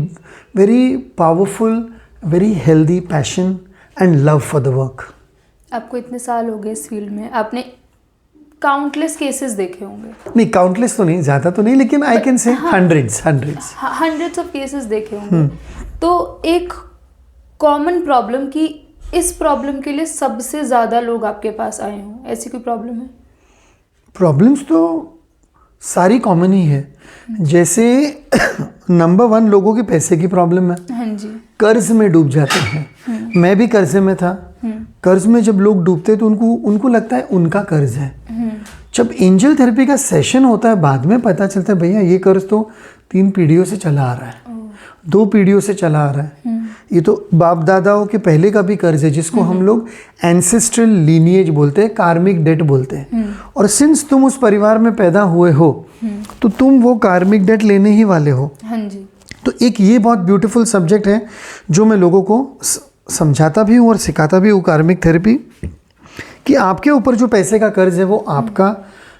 very powerful, very healthy passion and love for the work. आपको इतने साल हो गए इस फील्ड में, आपने काउंटलेस केसेस देखे होंगे। नहीं, काउंटलेस तो नहीं, ज़्यादा तो नहीं, लेकिन I can say hundreds of cases देखे होंगे। तो एक कॉमन प्रॉब्लम कि इस प्रॉब्लम के लिए सबसे ज़्यादा लोग आपके पास आए हों, ऐसी कोई प्रॉब्लम है? प्रॉब्लम्स तो सारी कॉमन ही है। जैसे नंबर 1 लोगों के पैसे की प्रॉब्लम है। हाँ जी। कर्ज में डूब जाते हैं। मैं भी कर्जे में था। कर्ज में जब लोग डूबते तो उनको लगता है उनका कर्ज है। जब एंजल थेरेपी का सेशन होता है बाद में पता चलता है भैया ये कर्ज तो 3 पीढ़ियों से चला आ रहा है, 2 पीढ़ियों से चला आ रहा है। ये तो बाप दादाओं के पहले का भी कर्ज है, जिसको हम लोग एंसेस्ट्रल लीनिएज बोलते हैं, कार्मिक डेट बोलते हैं। और सिंस तुम उस परिवार में पैदा हुए हो तो तुम वो कार्मिक डेट लेने ही वाले हो। हाँ जी। तो एक ये बहुत ब्यूटीफुल सब्जेक्ट है जो मैं लोगों को समझाता भी हूँ और सिखाता भी हूँ, कार्मिक थेरेपी, कि आपके ऊपर जो पैसे का कर्ज है वो आपका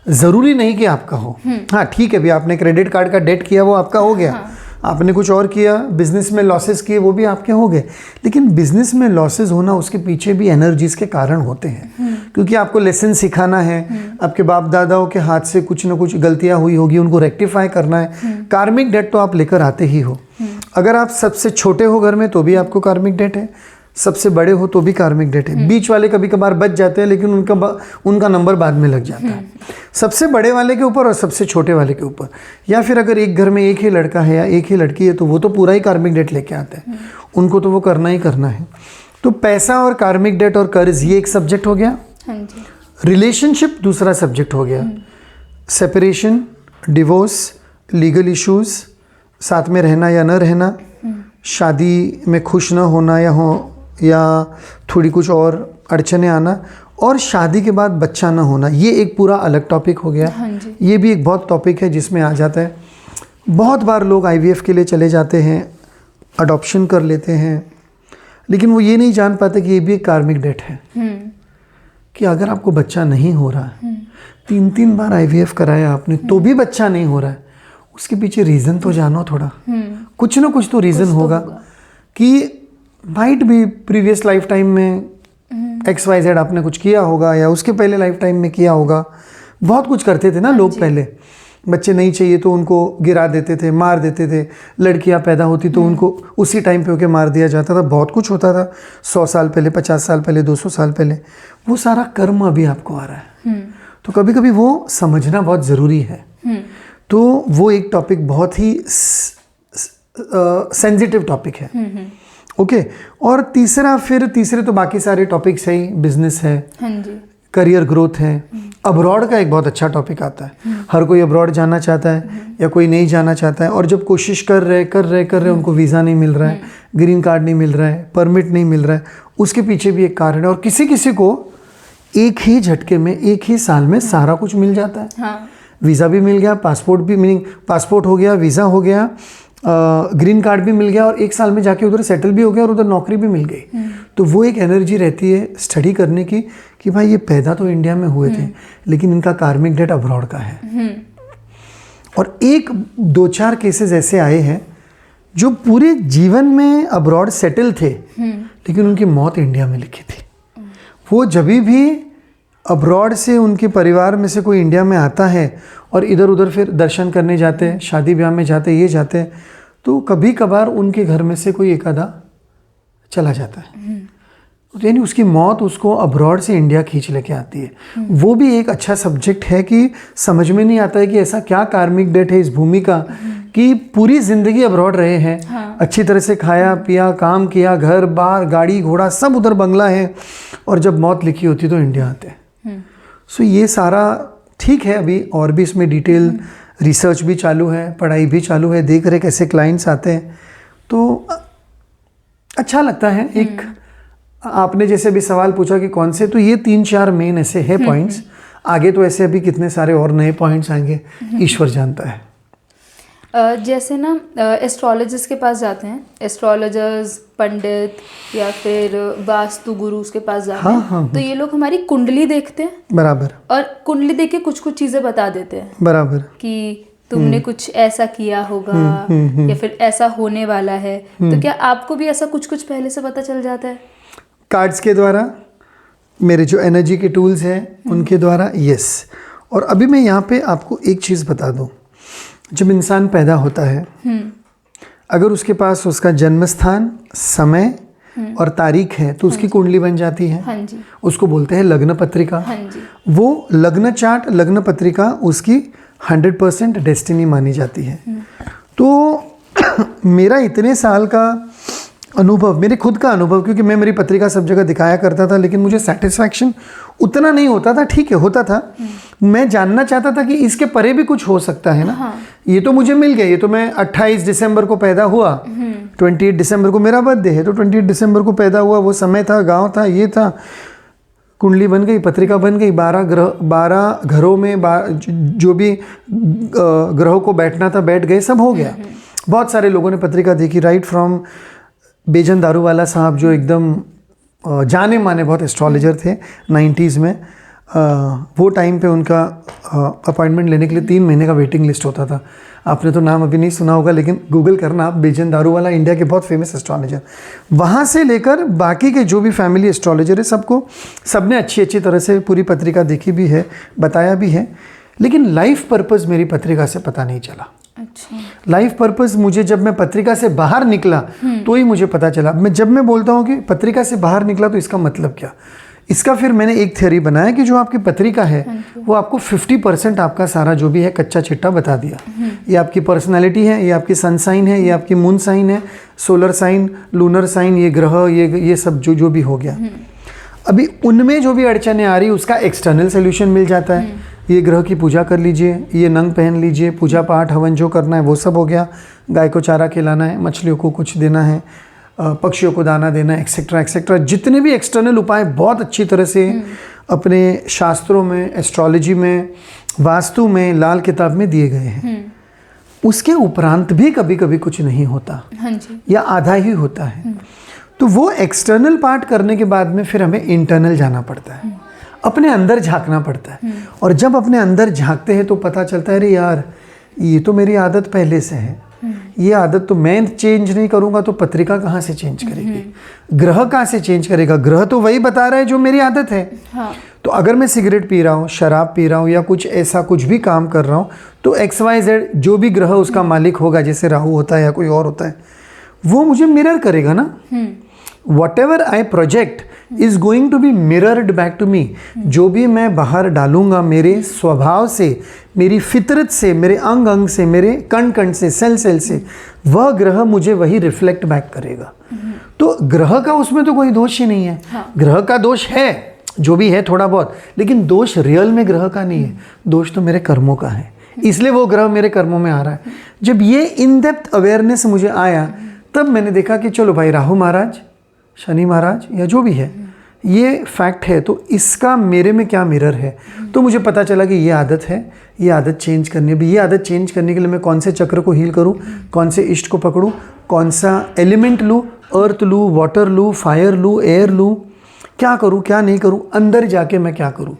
ज़रूरी नहीं कि आपका हो। हाँ ठीक है, भी आपने क्रेडिट कार्ड का डेट किया वो आपका हो गया। आपने कुछ और किया, बिजनेस में लॉसेस किए, वो भी आपके हो गए। लेकिन बिजनेस में लॉसेस होना उसके पीछे भी एनर्जीज के कारण होते हैं, क्योंकि आपको लेसन सिखाना है। आपके बाप दादाओं के हाथ से कुछ ना कुछ गलतियां हुई होगी, उनको रेक्टिफाई करना है। कार्मिक डेट तो आप लेकर आते ही हो। अगर आप सबसे छोटे हो घर में तो भी आपको कार्मिक डेट है, सबसे बड़े हो तो भी कार्मिक डेट है। बीच वाले कभी कभार बच जाते हैं, लेकिन उनका नंबर बाद में लग जाता है। सबसे बड़े वाले के ऊपर और सबसे छोटे वाले के ऊपर, या फिर अगर एक घर में एक ही लड़का है या एक ही लड़की है तो वो तो पूरा ही कार्मिक डेट लेके आते हैं, उनको तो वो करना ही करना है। तो पैसा और कार्मिक डेट और कर्ज, ये एक सब्जेक्ट हो गया। हाँ जी। रिलेशनशिप दूसरा सब्जेक्ट हो गया, सेपरेशन, डिवोर्स, लीगल इश्यूज, साथ में रहना या न रहना, शादी में खुश ना होना या थोड़ी कुछ और अड़चने आना, और शादी के बाद बच्चा ना होना, ये एक पूरा अलग टॉपिक हो गया। हाँ जी। ये भी एक बहुत टॉपिक है जिसमें आ जाता है। बहुत बार लोग IVF के लिए चले जाते हैं, अडॉप्शन कर लेते हैं, लेकिन वो ये नहीं जान पाते कि ये भी एक कार्मिक डेट है। कि अगर आपको बच्चा नहीं हो रहा है, 3 बार IVF कराया आपने तो भी बच्चा नहीं हो रहा है, उसके पीछे रीज़न तो जानो थोड़ा। कुछ ना कुछ तो रीज़न होगा कि माइट भी प्रीवियस लाइफ टाइम में XYZ आपने कुछ किया होगा, या उसके पहले लाइफ टाइम में किया होगा। बहुत कुछ करते थे ना लोग पहले, बच्चे नहीं चाहिए तो उनको गिरा देते थे, मार देते थे। लड़कियां पैदा होती तो उनको उसी टाइम पे होके मार दिया जाता था। बहुत कुछ होता था 100 साल पहले, 50 साल पहले, 200 साल पहले। वो सारा कर्म अभी आपको आ रहा है। तो कभी कभी वो समझना बहुत ज़रूरी है। तो वो एक टॉपिक बहुत ही सेंसिटिव टॉपिक है। ओके। और तीसरे तो बाकी सारे टॉपिक्स है ही, बिजनेस है, हाँ जी, करियर ग्रोथ है। अब्रॉड का एक बहुत अच्छा टॉपिक आता है। हर कोई अब्रॉड जाना चाहता है या कोई नहीं जाना चाहता है, और जब कोशिश कर रहे उनको वीज़ा नहीं मिल रहा है, ग्रीन कार्ड नहीं मिल रहा है, परमिट नहीं मिल रहा है, उसके पीछे भी एक कारण है। और किसी किसी को एक ही झटके में, एक ही साल में सारा कुछ मिल जाता है। हाँ। वीज़ा भी मिल गया, पासपोर्ट भी, मीनिंग पासपोर्ट हो गया, वीज़ा हो गया, ग्रीन कार्ड भी मिल गया, और एक साल में जाके उधर सेटल भी हो गया और उधर नौकरी भी मिल गई। तो वो एक एनर्जी रहती है स्टडी करने की कि भाई ये पैदा तो इंडिया में हुए थे, लेकिन इनका कार्मिक डेट अब्रॉड का है। और 1-2-4 केसेस ऐसे आए हैं जो पूरे जीवन में अब्रॉड सेटल थे, लेकिन उनकी मौत इंडिया में लिखी थी। वो जब भी अब्रॉड से उनके परिवार में से कोई इंडिया में आता है और इधर उधर फिर दर्शन करने जाते हैं, शादी ब्याह में जाते हैं, ये जाते हैं, तो कभी कभार उनके घर में से कोई एक आधा चला जाता है। तो यानी उसकी मौत उसको अब्रॉड से इंडिया खींच लेके आती है। वो भी एक अच्छा सब्जेक्ट है कि समझ में नहीं आता है कि ऐसा क्या कार्मिक डेट है इस भूमि का कि पूरी ज़िंदगी अब्रॉड रहे हैं। हाँ। अच्छी तरह से खाया पिया, काम किया, घर बार, गाड़ी घोड़ा सब उधर बंगला है, और जब मौत लिखी होती तो इंडिया आते हैं। सो ये सारा ठीक है। अभी और भी इसमें डिटेल रिसर्च भी चालू है, पढ़ाई भी चालू है, देख रहे कैसे क्लाइंट्स आते हैं, तो अच्छा लगता है। एक आपने जैसे भी सवाल पूछा कि कौन से, तो ये 3-4 मेन ऐसे है पॉइंट्स। आगे तो ऐसे अभी कितने सारे और नए पॉइंट्स आएंगे, ईश्वर जानता है। जैसे ना एस्ट्रोलॉजिस्ट के पास जाते हैं, एस्ट्रोलॉजर्स, पंडित या फिर वास्तु गुरु के पास जाते हैं। हाँ। तो ये लोग हमारी कुंडली देखते हैं, बराबर, और कुंडली देख के कुछ कुछ चीजें बता देते हैं, बराबर, कि तुमने कुछ ऐसा किया होगा या फिर ऐसा होने वाला है। तो क्या आपको भी ऐसा कुछ कुछ पहले से पता चल जाता है? कार्ड्स के द्वारा, मेरे जो एनर्जी के टूल्स हैं उनके द्वारा, यस। और अभी मैं यहाँ पे आपको एक चीज़ बता दूँ, जब इंसान पैदा होता है, अगर उसके पास उसका जन्म स्थान, समय और तारीख है तो उसकी कुंडली बन जाती है। हाँ जी। उसको बोलते हैं लग्न पत्रिका। हाँ जी। वो लग्न चार्ट, लग्न पत्रिका उसकी 100% डेस्टिनी मानी जाती है। तो मेरा इतने साल का अनुभव, मेरे खुद का अनुभव, क्योंकि मैं मेरी पत्रिका सब जगह दिखाया करता था, लेकिन मुझे सेटिस्फैक्शन उतना नहीं होता था। ठीक है, होता था, मैं जानना चाहता था कि इसके परे भी कुछ हो सकता है ना। हाँ। ये तो मुझे मिल गया, ये तो मैं 28 दिसंबर को पैदा हुआ, 28 दिसंबर को मेरा बर्थडे है, तो 28 दिसंबर को पैदा हुआ, वो समय था, गाँव था, ये था, कुंडली बन गई, पत्रिका बन गई, 12 घरों में जो भी ग्रहों को बैठना था बैठ गए, सब हो गया। बहुत सारे लोगों ने पत्रिका देखी, राइट फ्रॉम बेजन दारूवाला साहब, जो एकदम जाने माने बहुत एस्ट्रोलॉजर थे 90s में। वो टाइम पे उनका अपॉइंटमेंट लेने के लिए 3 महीने का वेटिंग लिस्ट होता था। आपने तो नाम अभी नहीं सुना होगा, लेकिन गूगल करना आप, बेजन दारूवाला, इंडिया के बहुत फेमस एस्ट्रोलॉजर। वहाँ से लेकर बाकी के जो भी फैमिली एस्ट्रोलॉजर है, सबने अच्छी तरह से पूरी पत्रिका देखी भी है, बताया भी है, लेकिन लाइफ पर्पज़ मेरी पत्रिका से पता नहीं चला। अच्छा। लाइफ पर्पस मुझे जब मैं पत्रिका से बाहर निकला तो ही मुझे पता चला। जब मैं बोलता हूँ कि पत्रिका से बाहर निकला, तो इसका मतलब क्या? इसका फिर मैंने एक थ्योरी बनाया कि जो आपकी पत्रिका है वो आपको 50% आपका सारा जो भी है कच्चा चिट्टा बता दिया। ये आपकी पर्सनालिटी है, ये आपकी सन साइन है, ये आपकी मून साइन है, सोलर साइन, लूनर साइन, ये ग्रह, ये सब जो भी हो गया। अभी उनमें जो भी अड़चने आ रही उसका एक्सटर्नल सोल्यूशन मिल जाता है। ये ग्रह की पूजा कर लीजिए, ये नंग पहन लीजिए, पूजा पाठ हवन जो करना है वो सब हो गया, गाय को चारा खिलाना है, मछलियों को कुछ देना है, पक्षियों को दाना देना है, एक्सेट्रा एक्सेट्रा। जितने भी एक्सटर्नल उपाय बहुत अच्छी तरह से अपने शास्त्रों में, एस्ट्रोलॉजी में, वास्तु में, लाल किताब में दिए गए हैं। उसके उपरांत भी कभी कभी कुछ नहीं होता, हाँ जी, या आधा ही होता है। तो वो एक्सटर्नल पार्ट करने के बाद में फिर हमें इंटरनल जाना पड़ता है, अपने अंदर झांकना पड़ता है। और जब अपने अंदर झांकते हैं तो पता चलता है अरे यार ये तो मेरी आदत पहले से है, ये आदत तो मैं चेंज नहीं करूंगा तो पत्रिका कहाँ से चेंज करेगी, ग्रह कहाँ से चेंज करेगा, ग्रह तो वही बता रहा है जो मेरी आदत है। हाँ, तो अगर मैं सिगरेट पी रहा हूँ, शराब पी रहा हूँ, या कुछ ऐसा कुछ भी काम कर रहा हूँ, तो XYZ जो भी ग्रह उसका मालिक होगा, जैसे राहु होता है या कोई और होता है, वो मुझे मिरर करेगा ना। Whatever I project is going to be mirrored back to me। जो भी मैं बाहर डालूंगा मेरे स्वभाव से, मेरी फितरत से, मेरे अंग अंग से, मेरे कण कण से, सेल सेल से, वह ग्रह मुझे वही रिफ्लेक्ट बैक करेगा। तो ग्रह का उसमें तो कोई दोष ही नहीं है। ग्रह का दोष है जो भी है थोड़ा बहुत, लेकिन दोष रियल में ग्रह का नहीं है, दोष तो मेरे कर्मों का है, इसलिए वो ग्रह मेरे कर्मों में आ रहा है। जब ये इन डेप्थ अवेयरनेस मुझे आया तब मैंने देखा कि चलो भाई, राहु महाराज, शनि महाराज या जो भी है, ये फैक्ट है, तो इसका मेरे में क्या मिरर है। तो मुझे पता चला कि ये आदत है, ये आदत चेंज करनी है। ये आदत चेंज करने के लिए मैं कौन से चक्र को हील करूं, कौन से इष्ट को पकड़ूं, कौन सा एलिमेंट लूं, अर्थ लूं, वाटर लूं, फायर लूं, एयर लूं, क्या करूं क्या नहीं करूं, अंदर जाके मैं क्या करूं,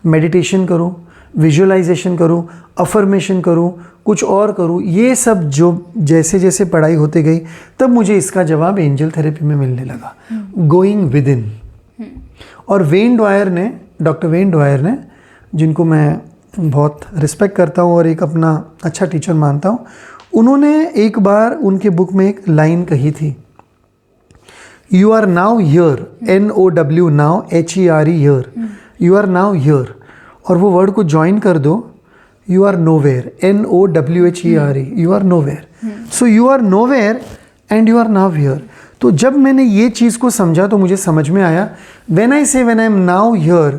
मेडिटेशन करूं, विजुअलाइजेशन करूं, अफर्मेशन करूं, कुछ और करूं। ये सब जो जैसे जैसे पढ़ाई होती गई तब मुझे इसका जवाब एंजल थेरेपी में मिलने लगा, गोइंग विद इन। और वेन ड्वायर ने, डॉक्टर वेन ड्वायर ने, जिनको मैं बहुत रिस्पेक्ट करता हूँ और एक अपना अच्छा टीचर मानता हूँ, उन्होंने एक बार उनके बुक में एक लाइन कही थी, you are now here, NOW, now HERE, here, you are now here, और वो वर्ड को ज्वाइन कर दो, you are nowhere, NOWHERE, you are nowhere. So you are nowhere and you are now here. तो जब मैंने ये चीज़ को समझा तो मुझे समझ में आया, व्हेन आई से when I am now here,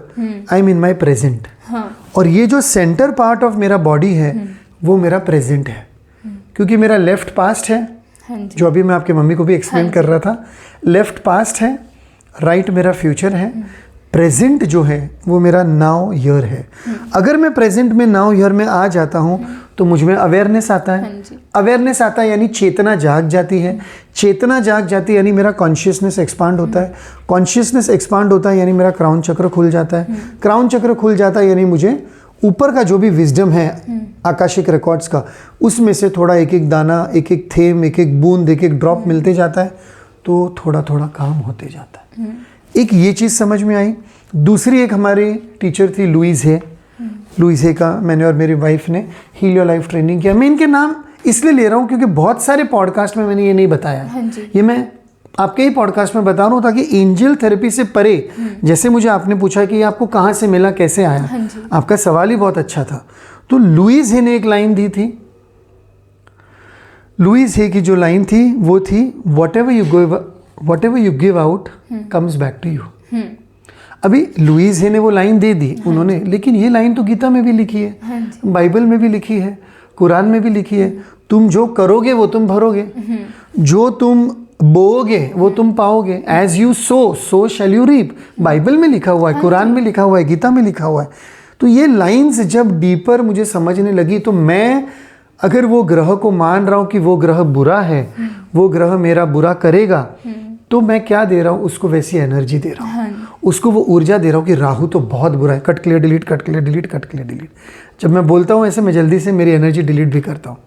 I am in my present. और ये जो सेंटर पार्ट ऑफ मेरा बॉडी है वो मेरा प्रेजेंट है, क्योंकि मेरा लेफ्ट पास्ट है, जो अभी मैं आपके मम्मी को भी एक्सप्लेन कर रहा था, लेफ्ट पास्ट है, राइट मेरा फ्यूचर है, प्रेजेंट जो है वो मेरा नाउ हियर है। अगर मैं प्रेजेंट में नाउ हियर में आ जाता हूँ तो मुझ में अवेयरनेस आता है। अवेयरनेस आता है यानी चेतना जाग जाती है, चेतना जाग जाती है यानी मेरा कॉन्शियसनेस एक्सपांड होता है, कॉन्शियसनेस एक्सपांड होता है यानी मेरा क्राउन चक्र खुल जाता है, क्राउन चक्र खुल जाता है यानी मुझे ऊपर का जो भी विजडम है आकाशिक रिकॉर्ड्स का, उसमें से थोड़ा एक एक दाना, एक एक थेम, एक एक बूंद, एक एक ड्रॉप मिलते जाता है, तो थोड़ा थोड़ा काम होते जाता है। एक ये चीज़ समझ में आई। दूसरी एक हमारी टीचर थी लुइस है, लुइस है का मैंने और मेरी वाइफ ने हील योर लाइफ ट्रेनिंग किया। मैं इनके नाम इसलिए ले रहा हूँ क्योंकि बहुत सारे पॉडकास्ट में मैंने ये नहीं बताया, ये मैं आपके ही पॉडकास्ट में बता रहा हूँ ताकि एंजल थेरेपी से परे, जैसे मुझे आपने पूछा कि आपको कहाँ से मिला, कैसे आया, आपका सवाल ही बहुत अच्छा था। तो लुइस है ने एक लाइन दी थी, लुइस है की जो लाइन थी वो थी, whatever you give out comes back to you। अभी लुइस है ने वो लाइन दे दी उन्होंने, लेकिन ये लाइन तो गीता में भी लिखी है, बाइबल में भी लिखी है, कुरान में भी लिखी है, तुम जो करोगे वो तुम भरोगे, जो तुम बोओगे वो तुम पाओगे, as you sow shall you reap, Bible में लिखा हुआ है, कुरान में लिखा हुआ है, गीता में लिखा हुआ है। तो ये लाइन्स जब डीपर मुझे समझने लगी तो मैं अगर वो ग्रह को मान रहा हूँ कि वो ग्रह बुरा है, वो ग्रह मेरा बुरा करेगा, तो मैं क्या दे रहा हूँ उसको, वैसी एनर्जी दे रहा हूँ, उसको वो ऊर्जा दे रहा हूँ कि राहु तो बहुत बुरा है, cut clear delete, cut clear delete, cut clear delete. जब मैं बोलता हूँ ऐसे मैं जल्दी से मेरी एनर्जी डिलीट भी करता हूँ,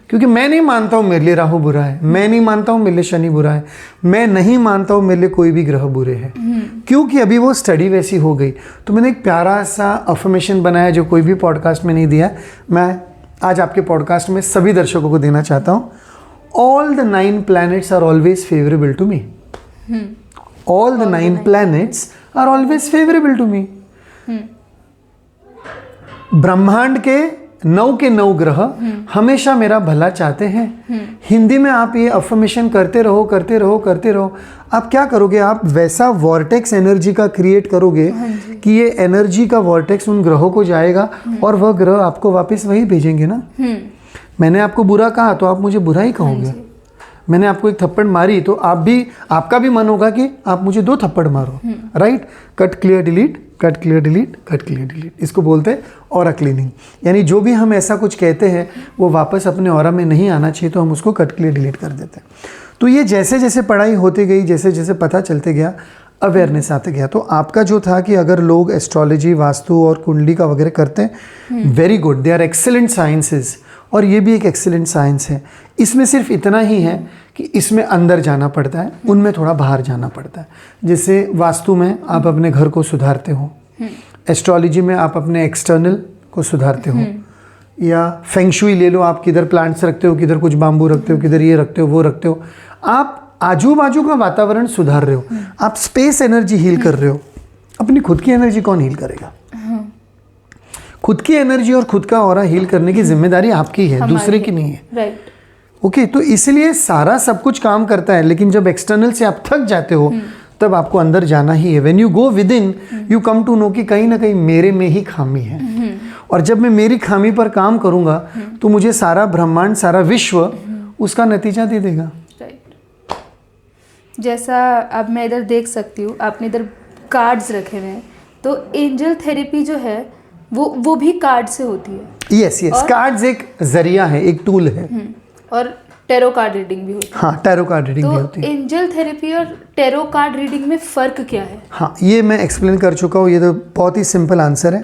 क्योंकि मैं नहीं मानता हूँ मेरे लिए राहु बुरा है, मैं नहीं मानता हूँ मेरे लिए शनि बुरा है, मैं नहीं मानता हूँ मेरे लिए कोई भी ग्रह बुरे हैं, क्योंकि अभी वो स्टडी वैसी हो गई। तो मैंने एक प्यारा सा अफर्मेशन बनाया जो कोई भी पॉडकास्ट में नहीं दिया, मैं आज आपके पॉडकास्ट में सभी दर्शकों को देना चाहता हूँ। All the 9 planets are always favorable to me। All the 9 planets are always favorable to me। ब्रह्मांड के 9 के 9 ग्रह हमेशा मेरा भला चाहते हैं। हिंदी में आप ये अफर्मेशन करते रहो करते रहो करते रहो। आप क्या करोगे, आप वैसा वॉर्टेक्स एनर्जी का क्रिएट करोगे कि ये एनर्जी का वॉर्टेक्स उन ग्रहों को जाएगा और वह ग्रह आपको वापस वही भेजेंगे ना। मैंने आपको बुरा कहा तो आप मुझे बुरा ही कहोगे। मैंने आपको एक थप्पड़ मारी तो आपका भी मन होगा कि आप मुझे 2 थप्पड़ मारो। Right. Cut clear delete, cut clear delete, cut clear delete, इसको बोलते हैं ऑरा क्लीनिंग। यानी जो भी हम ऐसा कुछ कहते हैं वो वापस अपने ऑरा में नहीं आना चाहिए, तो हम उसको कट क्लियर डिलीट कर देते हैं। तो ये जैसे जैसे पढ़ाई होती गई, जैसे जैसे पता चलते गया, अवेयरनेस आते गया। तो आपका जो था कि अगर लोग एस्ट्रोलॉजी, वास्तु और कुंडली का वगैरह करते हैं, very good, they are excellent sciences, और ये भी एक एक्सीलेंट साइंस है। इसमें सिर्फ इतना ही है कि इसमें अंदर जाना पड़ता है, उनमें थोड़ा बाहर जाना पड़ता है। जैसे वास्तु में आप अपने घर को सुधारते हो, एस्ट्रोलॉजी में आप अपने एक्सटर्नल को सुधारते हो, या फेंगशुई ले लो, आप किधर प्लांट्स रखते हो, किधर कुछ बाम्बू रखते हो, किधर ये रखते हो, वो रखते हो। आप आजू बाजू का वातावरण सुधार रहे हो, आप स्पेस एनर्जी हील कर रहे हो। अपनी खुद की एनर्जी कौन हील करेगा? खुद की एनर्जी और खुद का ऑरा हील करने की जिम्मेदारी आपकी है, दूसरे की नहीं है। राइट। ओके, तो इसलिए सारा सब कुछ काम करता है, लेकिन जब एक्सटर्नल से आप थक जाते हो तब आपको अंदर जाना ही है। When you go within you come to know कि कहीं ना कहीं मेरे में ही खामी है, और जब मैं मेरी खामी पर काम करूंगा तो मुझे सारा ब्रह्मांड, सारा विश्व उसका नतीजा दे देगा। राइट। जैसा अब मैं इधर देख सकती हूँ, आपने इधर कार्ड्स रखे हुए हैं, तो एंजल थेरेपी जो है वो भी कार्ड से होती है। यस यस, कार्ड्स एक जरिया है, एक टूल है। और टैरो कार्ड रीडिंग भी होती है। हाँ, टैरो कार्ड रीडिंग भी होती है। तो एंजल थेरेपी और टैरो कार्ड रीडिंग में फ़र्क क्या है? हाँ, ये मैं एक्सप्लेन कर चुका हूँ, ये तो बहुत ही सिंपल आंसर है।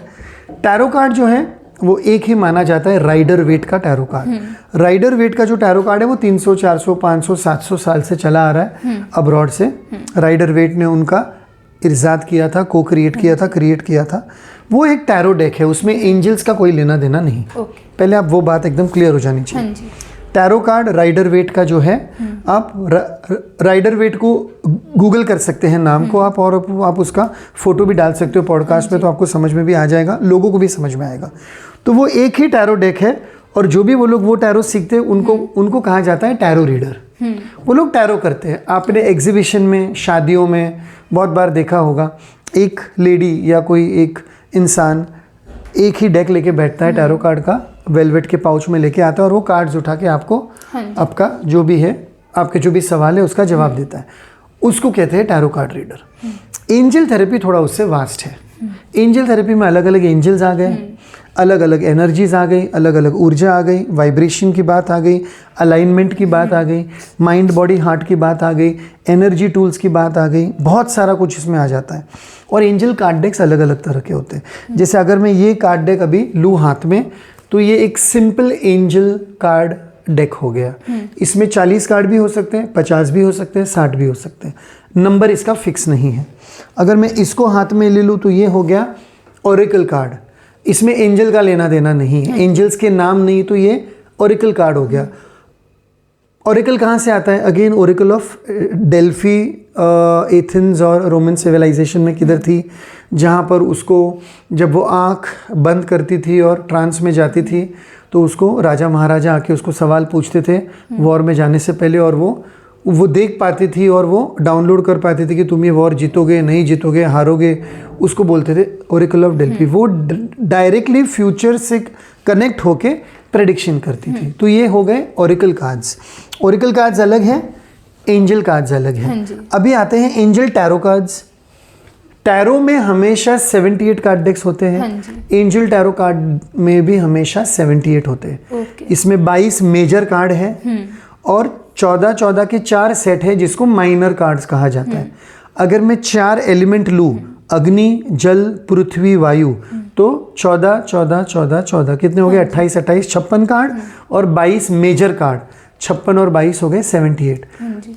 टैरो कार्ड जो है वो एक ही माना जाता है राइडर वेट का टैरो कार्ड। राइडर वेट का जो टैरो कार्ड है वो 300, 400, 500, 700 साल से चला आ रहा है अब्रॉड से। राइडर वेट ने उनका इर्जाद किया था, को क्रिएट किया था। वो एक टैरो डेक है, उसमें एंजल्स का कोई लेना देना नहीं। पहले आप वो बात एकदम क्लियर हो जानी चाहिए। टैरो कार्ड राइडर वेट का जो है, आप राइडर वेट को गूगल कर सकते हैं नाम को आप, और आप उसका फोटो भी डाल सकते हो पॉडकास्ट में, तो आपको समझ में भी आ जाएगा, लोगों को भी समझ में आएगा। तो वो एक ही टैरो डेक है, और जो भी वो लोग वो टैरो सीखते हैं उनको कहा जाता है टैरो रीडर। वो लोग टैरो करते हैं। आपने एग्जीबिशन में, शादियों में बहुत बार देखा होगा, एक लेडी या कोई एक इंसान एक ही डेक लेके बैठता है टैरो कार्ड का, वेलवेट के पाउच में लेके आता है, और वो कार्ड्स उठा के आपको आपका जो भी है, आपके जो भी सवाल है उसका जवाब देता है। उसको कहते हैं tarot card reader. Angel therapy थोड़ा उससे वास्ट है। एंजल थेरेपी में अलग अलग एंजल्स आ गए, अलग अलग एनर्जीज आ गई, अलग अलग ऊर्जा आ गई, वाइब्रेशन की बात आ गई, अलाइनमेंट की बात आ गई, माइंड बॉडी हार्ट की बात आ गई, एनर्जी टूल्स की बात आ गई, बहुत सारा कुछ इसमें आ जाता है। और एंजल कार्ड डेक्स अलग अलग तरह के होते हैं। जैसे अगर मैं ये कार्ड डेक अभी लूँ हाथ में, तो ये एक सिंपल एंजल कार्ड डेक हो गया। इसमें 40 कार्ड भी हो सकते हैं, 50 भी हो सकते हैं, 60 भी हो सकते हैं। नंबर इसका फिक्स नहीं है। अगर मैं इसको हाथ में ले लूँ तो ये हो गया ओरेकल कार्ड। इसमें एंजल का लेना देना नहीं है, एंजल्स के नाम नहीं, तो ये ओरेकल कार्ड हो गया। ओरेकल कहाँ से आता है? Again Oracle of Delphi, Athens और रोमन सिविलाइजेशन में किधर थी, जहाँ पर उसको जब वो आँख बंद करती थी और ट्रांस में जाती थी, तो उसको राजा महाराजा आके उसको सवाल पूछते थे वॉर में जाने से पहले, और वो देख पाती थी और वो डाउनलोड कर पाती थी कि तुम ये वॉर जीतोगे, नहीं जीतोगे, हारोगे। उसको बोलते थे ओरेकल ऑफ डेल्फी। वो डायरेक्टली फ्यूचर से कनेक्ट होके प्रेडिक्शन करती थी। तो ये हो गए ओरेकल कार्ड्स। ओरेकल कार्ड्स अलग हैं, एंजल कार्ड्स अलग हैं। अभी आते हैं एंजल टैरो कार्ड्स। टैरो में हमेशा 78 कार्ड डेक्स होते हैं। एंजल टैरो कार्ड में भी हमेशा 78 होते हैं। इसमें 22 मेजर कार्ड है और 14 के 4 सेट है, जिसको माइनर कार्ड्स कहा जाता है। अगर मैं 4 एलिमेंट लूँ, अग्नि, जल, पृथ्वी, वायु, तो 14 कितने हो गए? 28 56 कार्ड, और 22 मेजर कार्ड, 56 और 22 हो गए 78।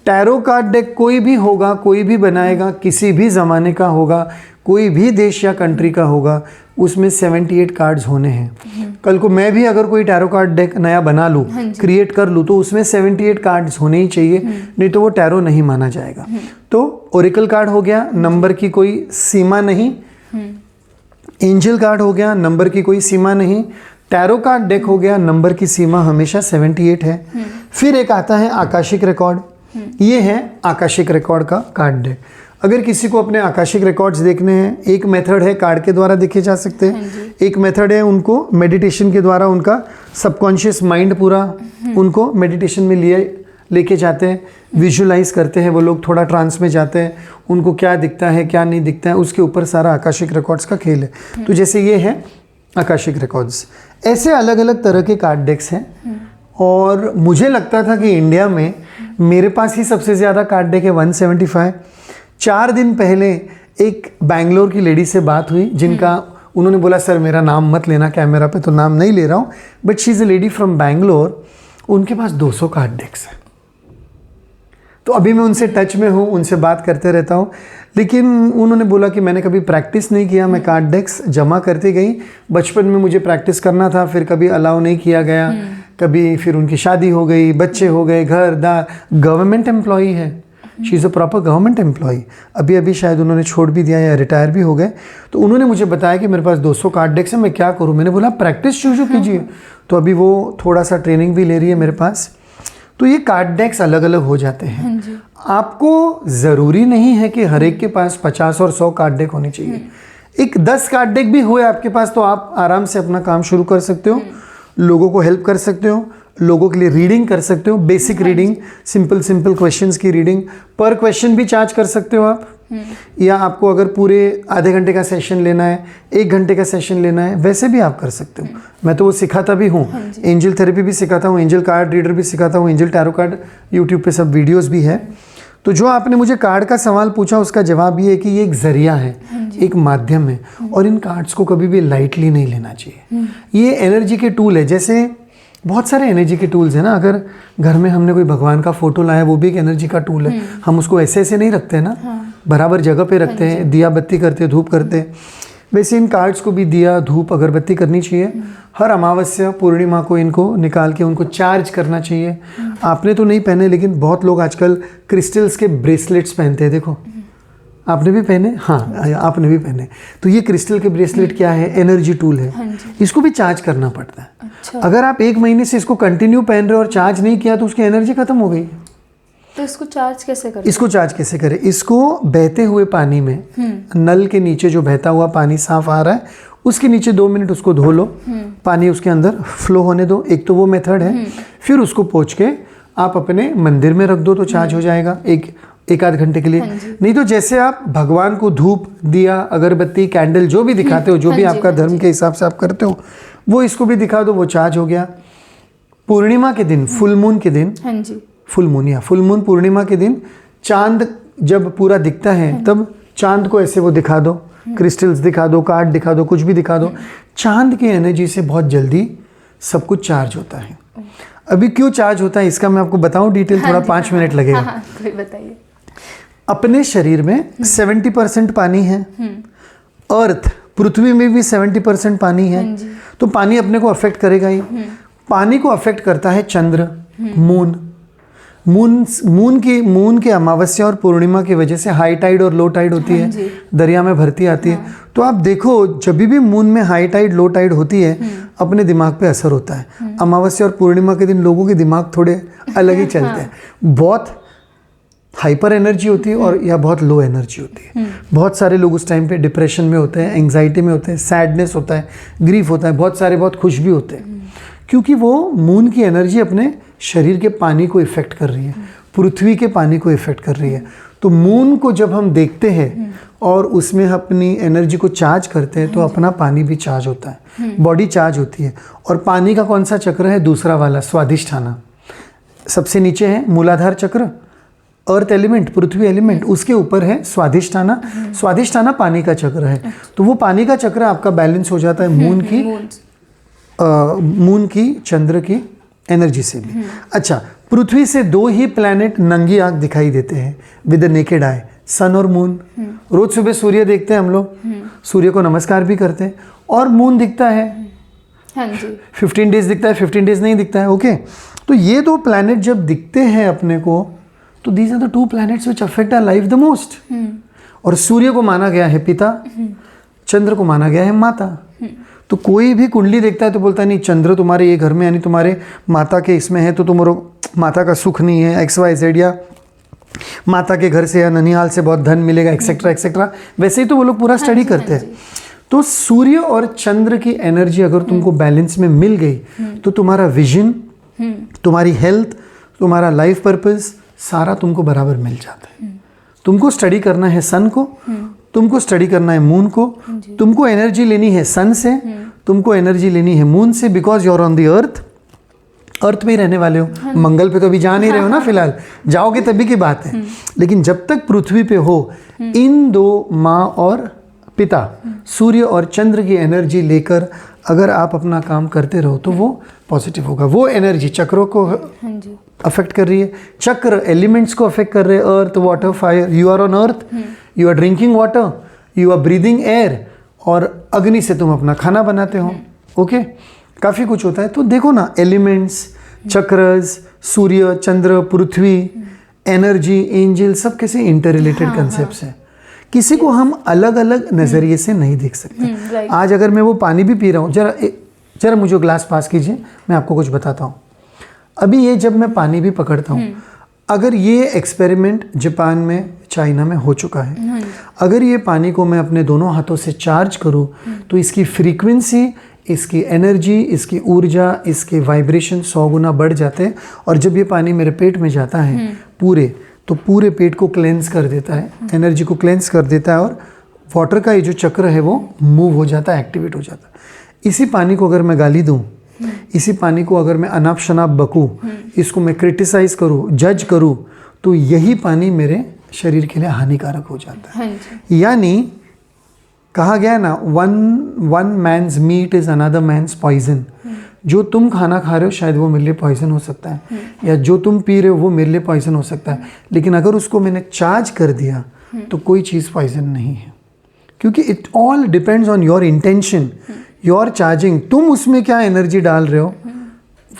टैरो कार्ड डेक कोई भी होगा, कोई भी बनाएगा, किसी भी ज़माने का होगा, कोई भी देश या कंट्री का होगा, उसमें 78 कार्ड्स होने हैं। कल को मैं भी अगर कोई टैरो कार्ड डेक नया बना लूँ, क्रिएट कर लूँ, तो उसमें 78 कार्ड्स होने ही चाहिए, नहीं तो वो टैरो नहीं माना जाएगा। तो ओरेकल कार्ड हो गया, नंबर की कोई सीमा नहीं। एंजल कार्ड हो गया, नंबर की कोई सीमा नहीं। टैरो कार्ड डेक हो गया, नंबर की सीमा हमेशा 78 है। फिर एक आता है आकाशिक रिकॉर्ड, ये है आकाशिक रिकॉर्ड का कार्ड डेक। अगर किसी को अपने आकाशिक रिकॉर्ड्स देखने हैं, एक मेथड है कार्ड के द्वारा देखे जा सकते हैं, एक मेथड है उनको मेडिटेशन के द्वारा उनका सबकॉन्शियस माइंड पूरा उनको मेडिटेशन में लेके जाते हैं, विजुलाइज करते हैं, वो लोग थोड़ा ट्रांस में जाते हैं, उनको क्या दिखता है क्या नहीं दिखता है, उसके ऊपर सारा आकाशिक रिकॉर्ड्स का खेल है। तो जैसे ये है आकाशिक रिकॉर्ड्स, ऐसे अलग अलग तरह के कार्ड डेक्स हैं। और मुझे लगता था कि इंडिया में मेरे पास ही सबसे ज़्यादा कार्ड डेक है, 175। 4 दिन पहले एक बैंगलोर की लेडी से बात हुई जिनका उन्होंने बोला सर मेरा नाम मत लेना कैमरा पे, तो नाम नहीं ले रहा हूँ, but she is a lady from Bangalore, उनके पास 200 कार्ड डेक्स है। तो अभी मैं उनसे टच में हूँ, उनसे बात करते रहता हूँ, लेकिन उन्होंने बोला कि मैंने कभी प्रैक्टिस नहीं किया, मैं कार्ड डेक्स जमा करती गई, बचपन में मुझे प्रैक्टिस करना था, फिर कभी अलाउ नहीं किया गया, कभी फिर उनकी शादी हो गई, बच्चे हो गए, घर दार, गवर्नमेंट एम्प्लॉई है, she is a proper government employee, अभी शायद उन्होंने छोड़ भी दिया या रिटायर भी हो गए। तो उन्होंने मुझे बताया कि मेरे पास 200 कार्ड डेक्स है, मैं क्या करूँ। मैंने बोला प्रैक्टिस शुरू कीजिए। तो अभी वो थोड़ा सा ट्रेनिंग भी ले रही है मेरे पास। तो ये कार्ड डेक्स अलग अलग हो जाते हैं। आपको ज़रूरी नहीं है कि हर एक के पास 50 और 100 कार्ड डेक होनी चाहिए। एक 10 कार्ड डेक भी हुए आपके पास तो आप आराम से अपना काम शुरू कर सकते हो, लोगों को हेल्प कर सकते हो, लोगों के लिए रीडिंग कर सकते हो, बेसिक रीडिंग, सिंपल क्वेश्चंस की रीडिंग, पर क्वेश्चन भी चार्ज कर सकते हो आप, या आपको अगर पूरे आधे घंटे का सेशन लेना है, 1 घंटे का सेशन लेना है, वैसे भी आप कर सकते हो। मैं तो वो सिखाता भी हूँ, एंजल थेरेपी भी सिखाता हूँ, एंजल कार्ड रीडर भी सिखाता हूँ, एंजल टैरो कार्ड यूट्यूब पे सब वीडियोस भी है। तो जो आपने मुझे कार्ड का सवाल पूछा उसका जवाब ये है कि ये एक जरिया है, एक माध्यम है, और इन कार्ड्स को कभी भी लाइटली नहीं लेना चाहिए। ये एनर्जी के टूल है, जैसे बहुत सारे एनर्जी के टूल्स हैं ना। अगर घर में हमने कोई भगवान का फोटो लाया, वो भी एक एनर्जी का टूल है, हम उसको ऐसे नहीं रखते हैं ना, बराबर जगह पे रखते हैं, दिया बत्ती करते हैं, धूप करते हैं। वैसे इन कार्ड्स को भी दिया धूप अगरबत्ती करनी चाहिए। हर अमावस्या पूर्णिमा को इनको निकाल के उनको चार्ज करना चाहिए। आपने तो नहीं पहने, लेकिन बहुत लोग आजकल क्रिस्टल्स के ब्रेसलेट्स पहनते हैं, देखो आपने भी पहने, हाँ आपने भी पहने। तो ये क्रिस्टल के ब्रेसलेट क्या है, एनर्जी टूल है, इसको भी चार्ज करना पड़ता है। अच्छा। अगर आप 1 महीने से इसको कंटिन्यू पहन रहे हो और चार्ज नहीं किया तो उसकी एनर्जी खत्म हो गई। तो इसको चार्ज कैसे करें? इसको चार्ज कैसे करें? इसको बहते हुए पानी में, नल के नीचे जो बहता हुआ पानी साफ आ रहा है उसके नीचे 2 मिनट उसको धो लो, पानी उसके अंदर फ्लो होने दो, एक तो वो मेथड है। फिर उसको पोंछ के आप अपने मंदिर में रख दो तो चार्ज हो जाएगा एक आध घंटे के लिए। नहीं तो जैसे आप भगवान को धूप दिया अगरबत्ती कैंडल जो भी दिखाते हो, जो भी आपका धर्म के हिसाब से आप करते हो, वो इसको भी दिखा दो, वो चार्ज हो गया। पूर्णिमा के दिन, फुल मून के दिन, फुल मून पूर्णिमा के दिन चांद जब पूरा दिखता है तब चांद को ऐसे वो दिखा दो, क्रिस्टल्स दिखा दो, कार्ड दिखा दो, कुछ भी दिखा दो। चांद की एनर्जी से बहुत जल्दी सब कुछ चार्ज होता है। अभी क्यों चार्ज होता है इसका मैं आपको बताऊं डिटेल, थोड़ा 5 मिनट लगेगा। कोई बताइए। अपने शरीर में 70% पानी है, अर्थ पृथ्वी में भी 70% पानी है, तो पानी अपने को अफेक्ट करेगा ही। पानी को अफेक्ट करता है चंद्र, मून के अमावस्या और पूर्णिमा की वजह से हाई टाइड और लो टाइड होती है, दरिया में भरती आती है। तो आप देखो जब भी मून में हाई टाइड लो टाइड होती है अपने दिमाग पे असर होता है। अमावस्या और पूर्णिमा के दिन लोगों के दिमाग थोड़े अलग ही चलते हैं, बहुत हाइपर एनर्जी होती है और या बहुत लो एनर्जी होती है। बहुत सारे लोग उस टाइम पे डिप्रेशन में होते हैं, एंग्जाइटी में होते हैं, सैडनेस होता है, ग्रीफ होता है, बहुत सारे बहुत खुश भी होते हैं, क्योंकि वो मून की एनर्जी अपने शरीर के पानी को इफेक्ट कर रही है, पृथ्वी के पानी को इफेक्ट कर रही है। तो मून को जब हम देखते हैं और उसमें अपनी एनर्जी को चार्ज करते हैं तो अपना पानी भी चार्ज होता है, बॉडी चार्ज होती है। और पानी का कौन सा चक्र है? दूसरा वाला, स्वादिष्ठाना। सबसे नीचे है मूलाधार चक्र, अर्थ एलिमेंट, पृथ्वी एलिमेंट, उसके ऊपर है स्वादिष्ठाना। स्वादिष्ठाना पानी का चक्र है। तो वो पानी का चक्र आपका बैलेंस हो जाता है मून की चंद्र की एनर्जी से भी। अच्छा, पृथ्वी से 2 ही प्लैनेट नंगी आंख दिखाई देते हैं विद द नेकेड आई, सन और मून। रोज सुबह सूर्य देखते हैं हम लोग, सूर्य को नमस्कार भी करते हैं, और मून दिखता है। 15 डेज दिखता है, 15 डेज नहीं दिखता है। ओके, तो ये 2 प्लैनेट जब दिखते हैं अपने को, तो these are the 2 planets which affect our life the most. और सूर्य को माना गया है पिता, चंद्र को माना गया है माता। तो कोई भी कुंडली देखता है तो बोलता है नहीं चंद्र तुम्हारे ये घर में यानी तुम्हारे माता के इसमें है तो तुम्हारा माता का सुख नहीं है, XYZ, या माता के घर से या ननिहाल से बहुत धन मिलेगा, एक्सेट्रा एक्सेट्रा। वैसे ही तो वो लोग पूरा स्टडी करते हैं। तो सूर्य और चंद्र की एनर्जी अगर तुमको बैलेंस में मिल गई तो तुम्हारा विजन, तुम्हारी हेल्थ, तुम्हारा लाइफ पर्पस सारा तुमको बराबर मिल जाता है। तुमको स्टडी करना है सन को, तुमको स्टडी करना है मून को, तुमको एनर्जी लेनी है सन से, तुमको एनर्जी लेनी है मून से, because you are on the earth पे ही रहने वाले हो। मंगल पे तो अभी जा नहीं रहे हो ना फिलहाल, जाओगे तभी की बात है। लेकिन जब तक पृथ्वी पे हो, इन दो माँ और पिता सूर्य और चंद्र की एनर्जी लेकर अगर आप अपना काम करते रहो तो वो पॉजिटिव होगा। वो एनर्जी चक्रों को अफेक्ट कर रही है, चक्र एलिमेंट्स को अफेक्ट कर रहे हैं, earth water fire. You are on earth, you are drinking water, you are breathing air, और अग्नि से तुम अपना खाना बनाते हो। ओके, काफ़ी कुछ होता है। तो देखो ना, एलिमेंट्स, चक्रस, सूर्य, चंद्र, पृथ्वी, एनर्जी, एंजल, सब कैसे इंटर रिलेटेड कंसेप्ट्स हैं। किसी को हम अलग अलग नज़रिए से नहीं देख सकते। आज अगर मैं वो पानी भी पी रहा हूँ, जरा मुझे ग्लास पास कीजिए, मैं आपको कुछ बताता हूँ। अभी ये जब मैं पानी भी पकड़ता हूँ, अगर ये एक्सपेरिमेंट जापान में, चाइना में हो चुका है, अगर ये पानी को मैं अपने दोनों हाथों से चार्ज करूँ तो इसकी फ्रीक्वेंसी, इसकी एनर्जी, इसकी ऊर्जा, इसके वाइब्रेशन 100 गुना बढ़ जाते हैं। और जब ये पानी मेरे पेट में जाता है तो पूरे पेट को क्लेंस कर देता है, एनर्जी को क्लेंस कर देता है, और वाटर का ये जो चक्र है वो मूव हो जाता है, एक्टिवेट हो जाता है। इसी पानी को अगर मैं गाली दूँ, इसी पानी को अगर मैं अनाप शनाप बकूँ, इसको मैं क्रिटिसाइज करूँ, जज करूँ, तो यही पानी मेरे शरीर के लिए हानिकारक हो जाता है। यानी कहा गया ना, one man's meat is another man's poison. जो तुम खाना खा रहे हो शायद वो मेरे लिए पॉइजन हो सकता है, या जो तुम पी रहे हो वो मेरे लिए पॉइजन हो सकता है, लेकिन अगर उसको मैंने चार्ज कर दिया तो कोई चीज़ पॉइजन नहीं है, क्योंकि it all depends on your intention, your charging. तुम उसमें क्या एनर्जी डाल रहे हो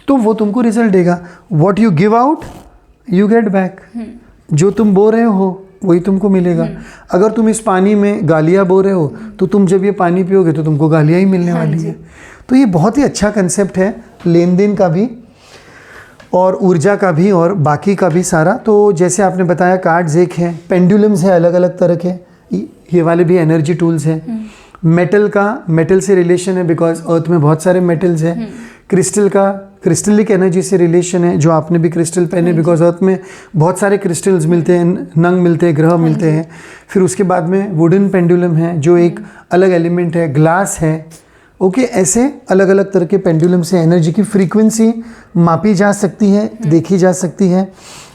तो वो तुमको रिजल्ट देगा। What you give out you get back. जो तुम बो रहे हो वही तुमको मिलेगा। अगर तुम इस पानी में गालियाँ बो रहे हो तो तुम जब ये पानी पियोगे तो तुमको गालियाँ ही मिलने वाली है। तो ये बहुत ही अच्छा कंसेप्ट है, लेन देन का भी और ऊर्जा का भी और बाकी का भी सारा। तो जैसे आपने बताया, कार्ड्स एक है, पेंडुलम्स है अलग अलग तरह के, ये वाले भी एनर्जी टूल्स हैं। मेटल से रिलेशन है, बिकॉज अर्थ में बहुत सारे मेटल्स हैं। क्रिस्टलिक एनर्जी से रिलेशन है, जो आपने भी क्रिस्टल पहने, बिकॉज अर्थ में बहुत सारे क्रिस्टल्स मिलते हैं, नंग मिलते हैं, ग्रह मिलते हैं। फिर उसके बाद में वुडन पेंडुलम है, जो एक अलग एलिमेंट है, ग्लास है। ओके, ऐसे अलग अलग तरह के पेंडुलम से एनर्जी की फ्रीक्वेंसी मापी जा सकती है, देखी जा सकती है।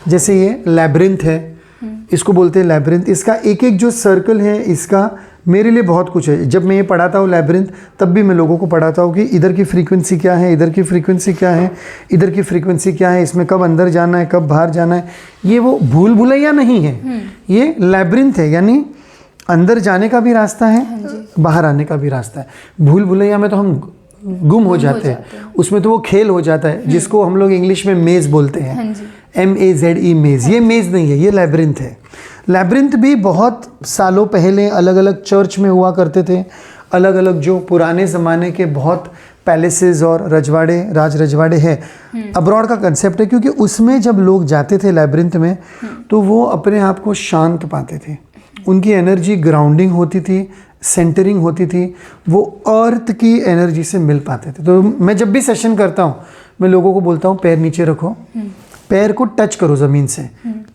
जैसे ये लैब्रिंथ है, इसको बोलते हैं लैब्रिंथ। इसका एक एक जो सर्कल है, इसका मेरे लिए बहुत कुछ है। जब मैं ये पढ़ाता हूँ लैब्रिंथ, तब भी मैं लोगों को पढ़ाता हूँ कि इधर की फ्रीक्वेंसी क्या है, इधर की फ्रीक्वेंसी क्या है, इधर की फ्रीक्वेंसी क्या है, इसमें कब अंदर जाना है, कब बाहर जाना है। ये वो भूल भुलैया नहीं है, ये लैब्रिंथ है, यानी अंदर जाने का भी रास्ता है, बाहर आने का भी रास्ता है। भूल भुलैया में तो हम गुम हो जाते हैं, उसमें तो वो खेल हो जाता है, जिसको हम लोग इंग्लिश में मेज़ बोलते हैं, MAZE, मेज़। ये मेज़ नहीं है, ये लैब्रिंथ है। लैब्रिंथ भी बहुत सालों पहले अलग अलग चर्च में हुआ करते थे। अलग अलग जो पुराने ज़माने के बहुत पैलेसेस और राज रजवाड़े हैं, अब्रॉड का कंसेप्ट है, क्योंकि उसमें जब लोग जाते थे लैब्रिंथ में तो वो अपने आप को शांत पाते थे। उनकी एनर्जी ग्राउंडिंग होती थी, सेंटरिंग होती थी, वो अर्थ की एनर्जी से मिल पाते थे। तो मैं जब भी सेशन करता हूँ, मैं लोगों को बोलता हूँ पैर नीचे रखो, पैर को टच करो ज़मीन से,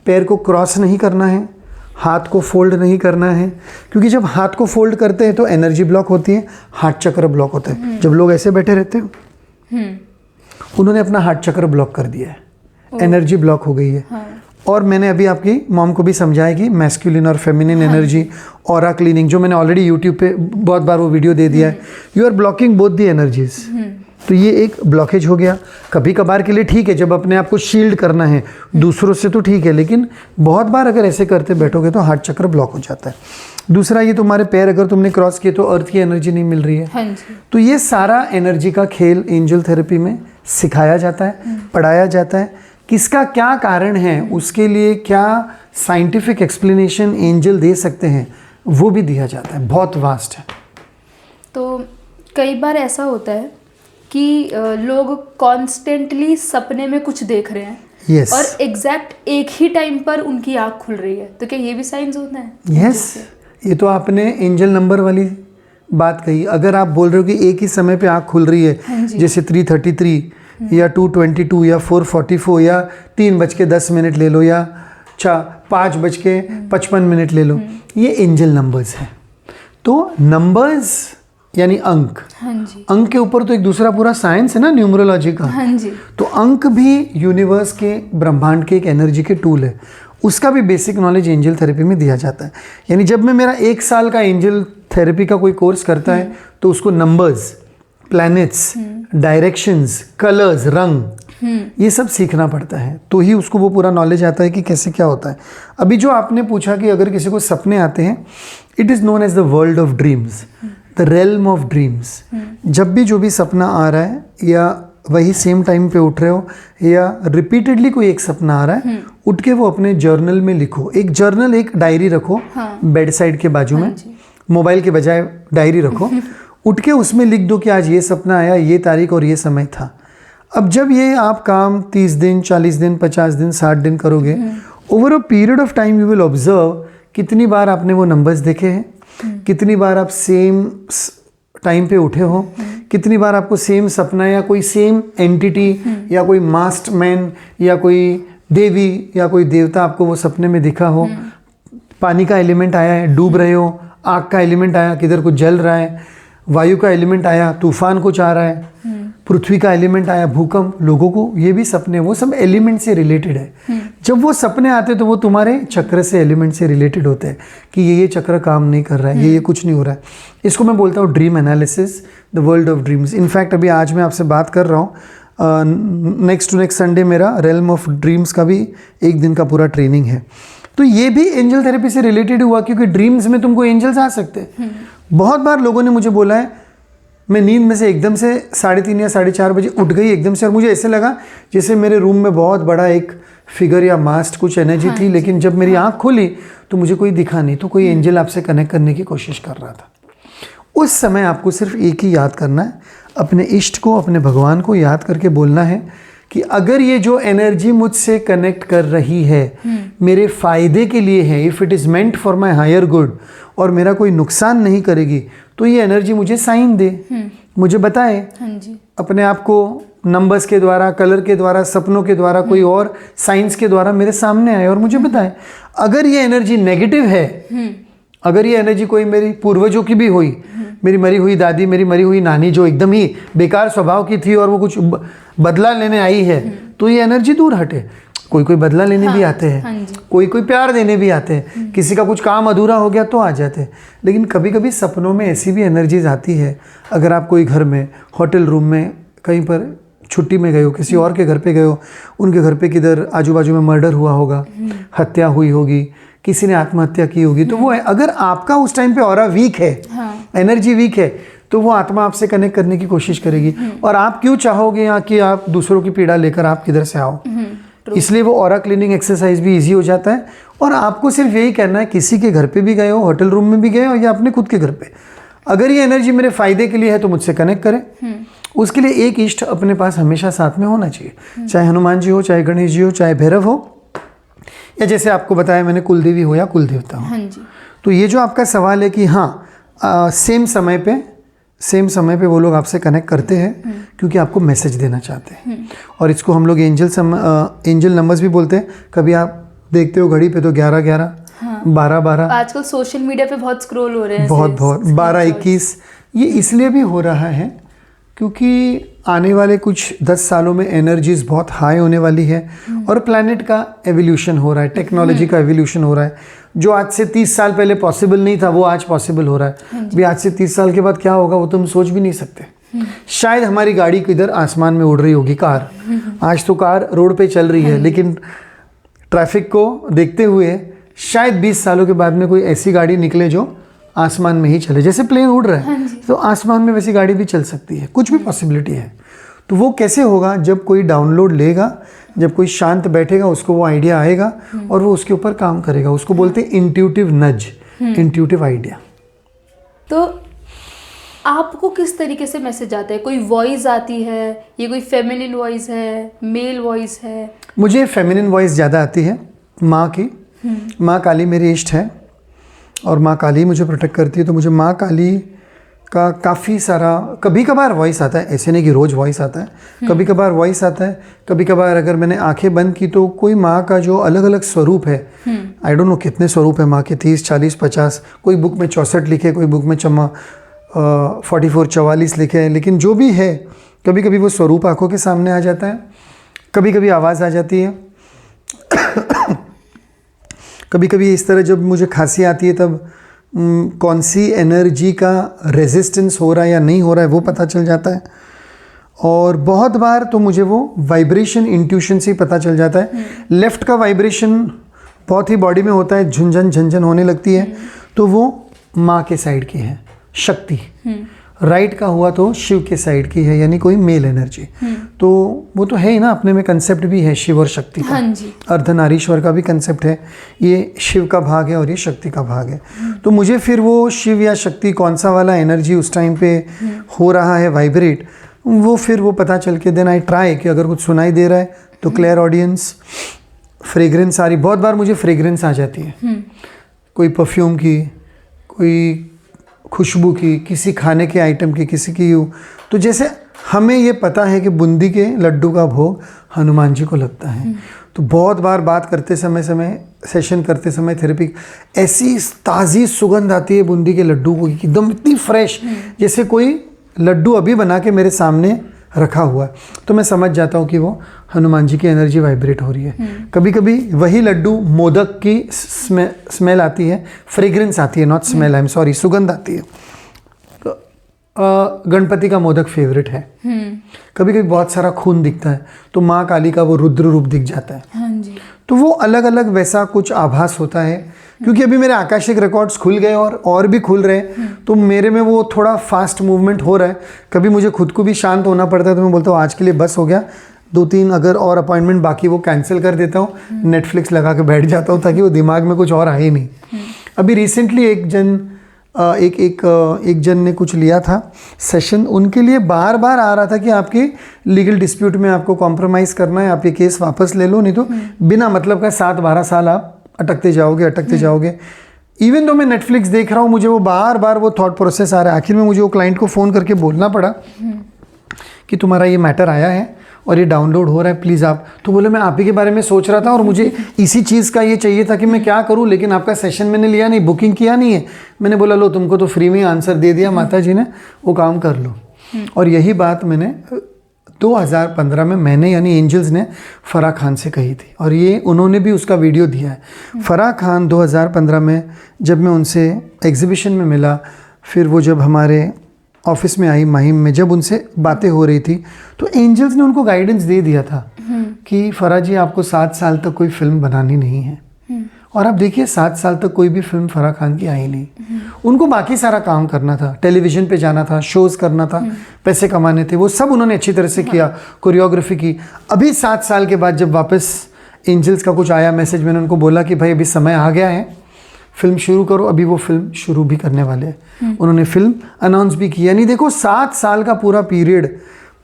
पैर को क्रॉस नहीं करना है, हाथ को फोल्ड नहीं करना है, क्योंकि जब हाथ को फोल्ड करते हैं तो एनर्जी ब्लॉक होती है, हार्ट चक्र ब्लॉक होता है। जब लोग ऐसे बैठे रहते हैं, उन्होंने अपना हार्ट चक्र ब्लॉक कर दिया है, एनर्जी ब्लॉक हो गई है। और मैंने अभी आपकी मॉम को भी समझाया कि मैस्कुलिन और फेमिनिन एनर्जी, ऑरा क्लीनिंग, जो मैंने ऑलरेडी यूट्यूब पे बहुत बार वो वीडियो दे दिया है। You are blocking both the energies. तो ये एक ब्लॉकेज हो गया। कभी कभार के लिए ठीक है, जब अपने आप को शील्ड करना है दूसरों से तो ठीक है, लेकिन बहुत बार अगर ऐसे करते बैठोगे तो हार्ट चक्र ब्लॉक हो जाता है। दूसरा, ये तुम्हारे पैर अगर तुमने क्रॉस किए तो अर्थ की एनर्जी नहीं मिल रही है। तो ये सारा एनर्जी का खेल एंजल थेरेपी में सिखाया जाता है, पढ़ाया जाता है। किसका क्या कारण है, उसके लिए क्या साइंटिफिक एक्सप्लेनेशन एंजल दे सकते हैं, वो भी दिया जाता है। बहुत वास्ट है। तो कई बार ऐसा होता है कि लोग कॉन्स्टेंटली सपने में कुछ देख रहे हैं Yes. और एग्जैक्ट एक ही टाइम पर उनकी आँख खुल रही है, तो क्या ये भी साइंस होता है? यस, ये तो आपने एंजल नंबर वाली बात कही। अगर आप बोल रहे हो कि एक ही समय पे आँख खुल रही है, जैसे 3:33 या 2:22 या 4:44 या 3:10 ले लो या 5:55 ले लो, ये एंजल नंबर्स हैं। तो नंबर्स यानी अंक, हाँ जी, अंक के ऊपर तो एक दूसरा पूरा साइंस है ना, न्यूमरोलॉजी का। हाँ जी। तो अंक भी यूनिवर्स के, ब्रह्मांड के एक एनर्जी के टूल है। उसका भी बेसिक नॉलेज एंजल थेरेपी में दिया जाता है। यानी जब मैं मेरा 1 साल का एंजल थेरेपी का कोई कोर्स करता है तो उसको नंबर्स, प्लैनेट्स, डायरेक्शंस, कलर्स, रंग, ये सब सीखना पड़ता है, तो ही उसको वो पूरा नॉलेज आता है कि कैसे क्या होता है। अभी जो आपने पूछा कि अगर किसी को सपने आते हैं, it is known as the world of dreams, the realm of dreams. जब भी जो भी सपना आ रहा है, या वही सेम टाइम पे उठ रहे हो, या रिपीटेडली कोई एक सपना आ रहा है, उठ के वो अपने जर्नल में लिखो। एक जर्नल, एक डायरी रखो बेड साइड के बाजू में, मोबाइल के बजाय डायरी रखो। उठ के उसमें लिख दो कि आज ये सपना आया, ये तारीख और ये समय था। अब जब ये आप काम 30 दिन, 40 दिन, 50 दिन, 60 दिन करोगे, over a period of time you will observe कितनी बार आपने वो नंबर्स देखे हैं, कितनी बार आप सेम टाइम पे उठे हो, कितनी बार आपको सेम सपना या कोई सेम एंटिटी या कोई मास्ट मैन या कोई देवी या कोई देवता आपको वो सपने में दिखा हो। पानी का एलिमेंट आया है, डूब रहे हो, आग का एलिमेंट आया, किधर कुछ जल रहा है, वायु का एलिमेंट आया, तूफान कुछ आ रहा है, पृथ्वी का एलिमेंट आया, भूकंप। लोगों को ये भी सपने, वो सब एलिमेंट से रिलेटेड है। जब वो सपने आते तो वो तुम्हारे चक्र से, एलिमेंट से रिलेटेड होते हैं कि ये चक्र काम नहीं कर रहा है, ये कुछ नहीं हो रहा है। इसको मैं बोलता हूँ dream analysis, the world of dreams. In fact अभी आज मैं आपसे बात कर रहा हूँ, नेक्स्ट टू नेक्स्ट संडे मेरा रेल्म ऑफ ड्रीम्स का भी 1 दिन का पूरा ट्रेनिंग है। तो ये भी एंजल थेरेपी से रिलेटेड हुआ, क्योंकि ड्रीम्स में तुमको एंजल्स आ सकते हैं। बहुत बार लोगों ने मुझे बोला है, मैं नींद में से एकदम से 3:30 या 4:30 बजे उठ गई एकदम से, और मुझे ऐसे लगा जैसे मेरे रूम में बहुत बड़ा एक फिगर या मास्ट कुछ एनर्जी थी, लेकिन जब मेरी आँख खुली तो मुझे कोई दिखा नहीं, तो कोई एंजल आपसे कनेक्ट करने की कोशिश कर रहा था। उस समय आपको सिर्फ एक ही याद करना है, अपने इष्ट को, अपने भगवान को याद करके बोलना है कि अगर ये जो एनर्जी मुझसे कनेक्ट कर रही है मेरे फायदे के लिए है, if it is meant for my higher good, और मेरा कोई नुकसान नहीं करेगी, तो ये एनर्जी मुझे साइन दे, मुझे बताए। अपने आप को नंबर्स के द्वारा, कलर के द्वारा, सपनों के द्वारा, कोई और साइंस के द्वारा मेरे सामने आए और मुझे बताए। अगर ये एनर्जी नेगेटिव है, अगर ये एनर्जी कोई मेरी पूर्वजों की भी हुई, मेरी मरी हुई दादी, मेरी मरी हुई नानी जो एकदम ही बेकार स्वभाव की थी और वो कुछ बदला लेने आई है, तो ये एनर्जी दूर हटे। कोई कोई बदला लेने भी आते हैं, कोई कोई प्यार देने भी आते हैं, किसी का कुछ काम अधूरा हो गया तो आ जाते हैं। लेकिन कभी कभी सपनों में ऐसी भी एनर्जीज आती है। अगर आप कोई घर में, होटल रूम में, कहीं पर छुट्टी में गए हो, किसी और के घर पे गए हो, उनके घर पे किधर आजू बाजू में मर्डर हुआ होगा, हत्या हुई होगी, किसी ने आत्महत्या की होगी, तो वो है, अगर आपका उस टाइम पे ऑरा वीक है, एनर्जी वीक है, तो वो आत्मा आपसे कनेक्ट करने की कोशिश करेगी। और आप क्यों चाहोगे यहाँ कि आप दूसरों की पीड़ा लेकर आप किधर से आओ, इसलिए वो ऑरा क्लीनिंग एक्सरसाइज भी इजी हो जाता है। और आपको सिर्फ यही करना है, किसी के घर पे भी गए हो, होटल रूम में भी गए हो, या अपने खुद के घर पे, अगर ये एनर्जी मेरे फायदे के लिए है तो मुझसे कनेक्ट करें। उसके लिए एक इष्ट अपने पास हमेशा साथ में होना चाहिए, चाहे हनुमान जी हो, चाहे गणेश जी हो, चाहे भैरव हो, या जैसे आपको बताया मैंने कुलदेवी हो या कुलदेवता हो। तो ये जो आपका सवाल है कि हाँ सेम समय पे वो लोग आपसे कनेक्ट करते हैं क्योंकि आपको मैसेज देना चाहते हैं। और इसको हम लोग एंजल नंबर्स भी बोलते हैं। कभी आप देखते हो घड़ी पे तो 11-11, 12-12, आजकल सोशल मीडिया पे बहुत स्क्रॉल हो रहे हैं, बहुत 12-21। ये इसलिए भी हो रहा है क्योंकि आने वाले कुछ 10 सालों में एनर्जीज बहुत हाई होने वाली है और प्लैनेट का एवोल्यूशन हो रहा है, टेक्नोलॉजी का एवोल्यूशन हो रहा है। जो आज से 30 साल पहले पॉसिबल नहीं था वो आज पॉसिबल हो रहा है। भी आज से 30 साल के बाद क्या होगा वो तुम सोच भी नहीं सकते। शायद हमारी गाड़ी किधर आसमान में उड़ रही होगी, कार। आज तो कार रोड पे चल रही है, लेकिन ट्रैफिक को देखते हुए शायद 20 सालों के बाद में कोई ऐसी गाड़ी निकले जो आसमान में ही चले। जैसे प्लेन उड़ रहा है तो आसमान में वैसी गाड़ी भी चल सकती है, कुछ भी पॉसिबिलिटी है। तो वो कैसे होगा? जब कोई डाउनलोड लेगा, जब कोई शांत बैठेगा, उसको वो आइडिया आएगा और वो उसके ऊपर काम करेगा। उसको बोलते हैं इंट्यूटिव नज, इंट्यूटिव आइडिया। तो आपको किस तरीके से मैसेज आता है? कोई वॉइस आती है, ये कोई फेमिनिन वॉइस है, मेल वॉइस है? मुझे फेमिनिन वॉइस ज़्यादा आती है, माँ की। माँ काली मेरी इष्ट है और माँ काली मुझे प्रोटेक्ट करती है, तो मुझे माँ काली का काफ़ी सारा, कभी कभार वॉइस आता है, ऐसे नहीं कि रोज़ वॉइस आता है, कभी कभार वॉइस आता है। कभी कभार अगर मैंने आंखें बंद की तो कोई माँ का जो अलग अलग स्वरूप है, आई डोंट नो कितने स्वरूप है माँ के, 30, 40, 50, कोई बुक में 64 लिखे, कोई बुक में 44, 44 लिखे हैं, लेकिन जो भी है कभी कभी वो स्वरूप आंखों के सामने आ जाता है, कभी कभी आवाज़ आ जाती है। कभी कभी इस तरह जब मुझे खांसी आती है तब कौन सी एनर्जी का रेजिस्टेंस हो रहा है या नहीं हो रहा है वो पता चल जाता है। और बहुत बार तो मुझे वो वाइब्रेशन इंट्यूशन से पता चल जाता है। लेफ़्ट का वाइब्रेशन बहुत ही बॉडी में होता है, झुंझन झंझन होने लगती है, तो वो माँ के साइड की है शक्ति। राइट का हुआ तो शिव के साइड की है, यानी कोई मेल एनर्जी। तो वो तो है ही ना, अपने में कंसेप्ट भी है शिव और शक्ति का। हाँ जी। अर्धनारीश्वर का भी कंसेप्ट है, ये शिव का भाग है और ये शक्ति का भाग है। तो मुझे फिर वो शिव या शक्ति कौन सा वाला एनर्जी उस टाइम पे हो रहा है वाइब्रेट, वो फिर वो पता चल के देन आई ट्राई कि अगर कुछ सुनाई दे रहा है तो क्लियर ऑडियंस, फ्रेग्रेंस आ रही, बहुत बार मुझे फ्रेग्रेंस आ जाती है, कोई परफ्यूम की, कोई खुशबू की, किसी खाने के आइटम की, किसी की यूँ। तो जैसे हमें ये पता है कि बूंदी के लड्डू का भोग हनुमान जी को लगता है, तो बहुत बार बात करते समय सेशन करते समय थेरेपी, ऐसी ताज़ी सुगंध आती है बूंदी के लड्डू को, एकदम इतनी फ्रेश, जैसे कोई लड्डू अभी बना के मेरे सामने रखा हुआ है, तो मैं समझ जाता हूँ कि वो हनुमान जी की एनर्जी वाइब्रेट हो रही है। कभी कभी वही लड्डू मोदक की स्मेल आती है, फ्रेग्रेंस आती है, not smell, I am sorry, सुगंध आती है। गणपति का मोदक फेवरेट है। कभी कभी बहुत सारा खून दिखता है तो माँ काली का वो रुद्र रूप दिख जाता है। हाँ जी। तो वो अलग अलग वैसा कुछ आभास होता है, क्योंकि अभी मेरे आकाशिक रिकॉर्ड्स खुल गए और भी खुल रहे हैं, तो मेरे में वो थोड़ा फास्ट मूवमेंट हो रहा है। कभी मुझे खुद को भी शांत होना पड़ता है, तो मैं बोलता हूँ आज के लिए बस हो गया, 2-3 अगर और अपॉइंटमेंट बाकी वो कैंसिल कर देता हूँ, नेटफ्लिक्स लगा के बैठ जाता हूँ ताकि वो दिमाग में कुछ और आए नहीं। अभी रिसेंटली एक जन ने कुछ लिया था सेशन, उनके लिए बार बार आ रहा था कि आपके लीगल डिस्प्यूट में आपको कॉम्प्रोमाइज़ करना है, आप ये केस वापस ले लो, नहीं तो बिना मतलब का 7-12 साल आप अटकते जाओगे। इवन दो मैं नेटफ्लिक्स देख रहा हूँ, मुझे वो बार बार वो थॉट प्रोसेस आ रहा है। आखिर में मुझे वो क्लाइंट को फ़ोन करके बोलना पड़ा कि तुम्हारा ये मैटर आया है और ये डाउनलोड हो रहा है, प्लीज़ आप। तो बोले मैं आप ही के बारे में सोच रहा था और मुझे इसी चीज़ का ये चाहिए था कि मैं क्या करूं, लेकिन आपका सेशन मैंने लिया नहीं, बुकिंग किया नहीं है। मैंने बोला लो तुमको तो फ्री में आंसर दे दिया माता जी ने, वो काम कर लो। और यही बात मैंने 2015 में मैंने यानी एंजल्स ने फ़राह खान से कही थी, और ये उन्होंने भी उसका वीडियो दिया है। फ़राह खान 2015 में जब मैं उनसे एग्जीबिशन में मिला, फिर वो जब हमारे ऑफिस में आई माहिम में, जब उनसे बातें हो रही थी, तो एंजल्स ने उनको गाइडेंस दे दिया था कि फ़राह जी आपको 7 साल तक कोई फिल्म बनानी नहीं है। और आप देखिए 7 साल तक कोई भी फिल्म फ़राह खान की आई नहीं। उनको बाकी सारा काम करना था, टेलीविज़न पे जाना था, शोज़ करना था, पैसे कमाने थे, वो सब उन्होंने अच्छी तरह से किया, कोरियोग्राफी की। अभी 7 साल के बाद जब वापस एंजल्स का कुछ आया मैसेज, मैंने उनको बोला कि भाई अभी समय आ गया है, फिल्म शुरू करो। अभी वो फिल्म शुरू भी करने वाले हैं। उन्होंने फिल्म अनाउंस भी की। यानी देखो 7 साल का पूरा पीरियड,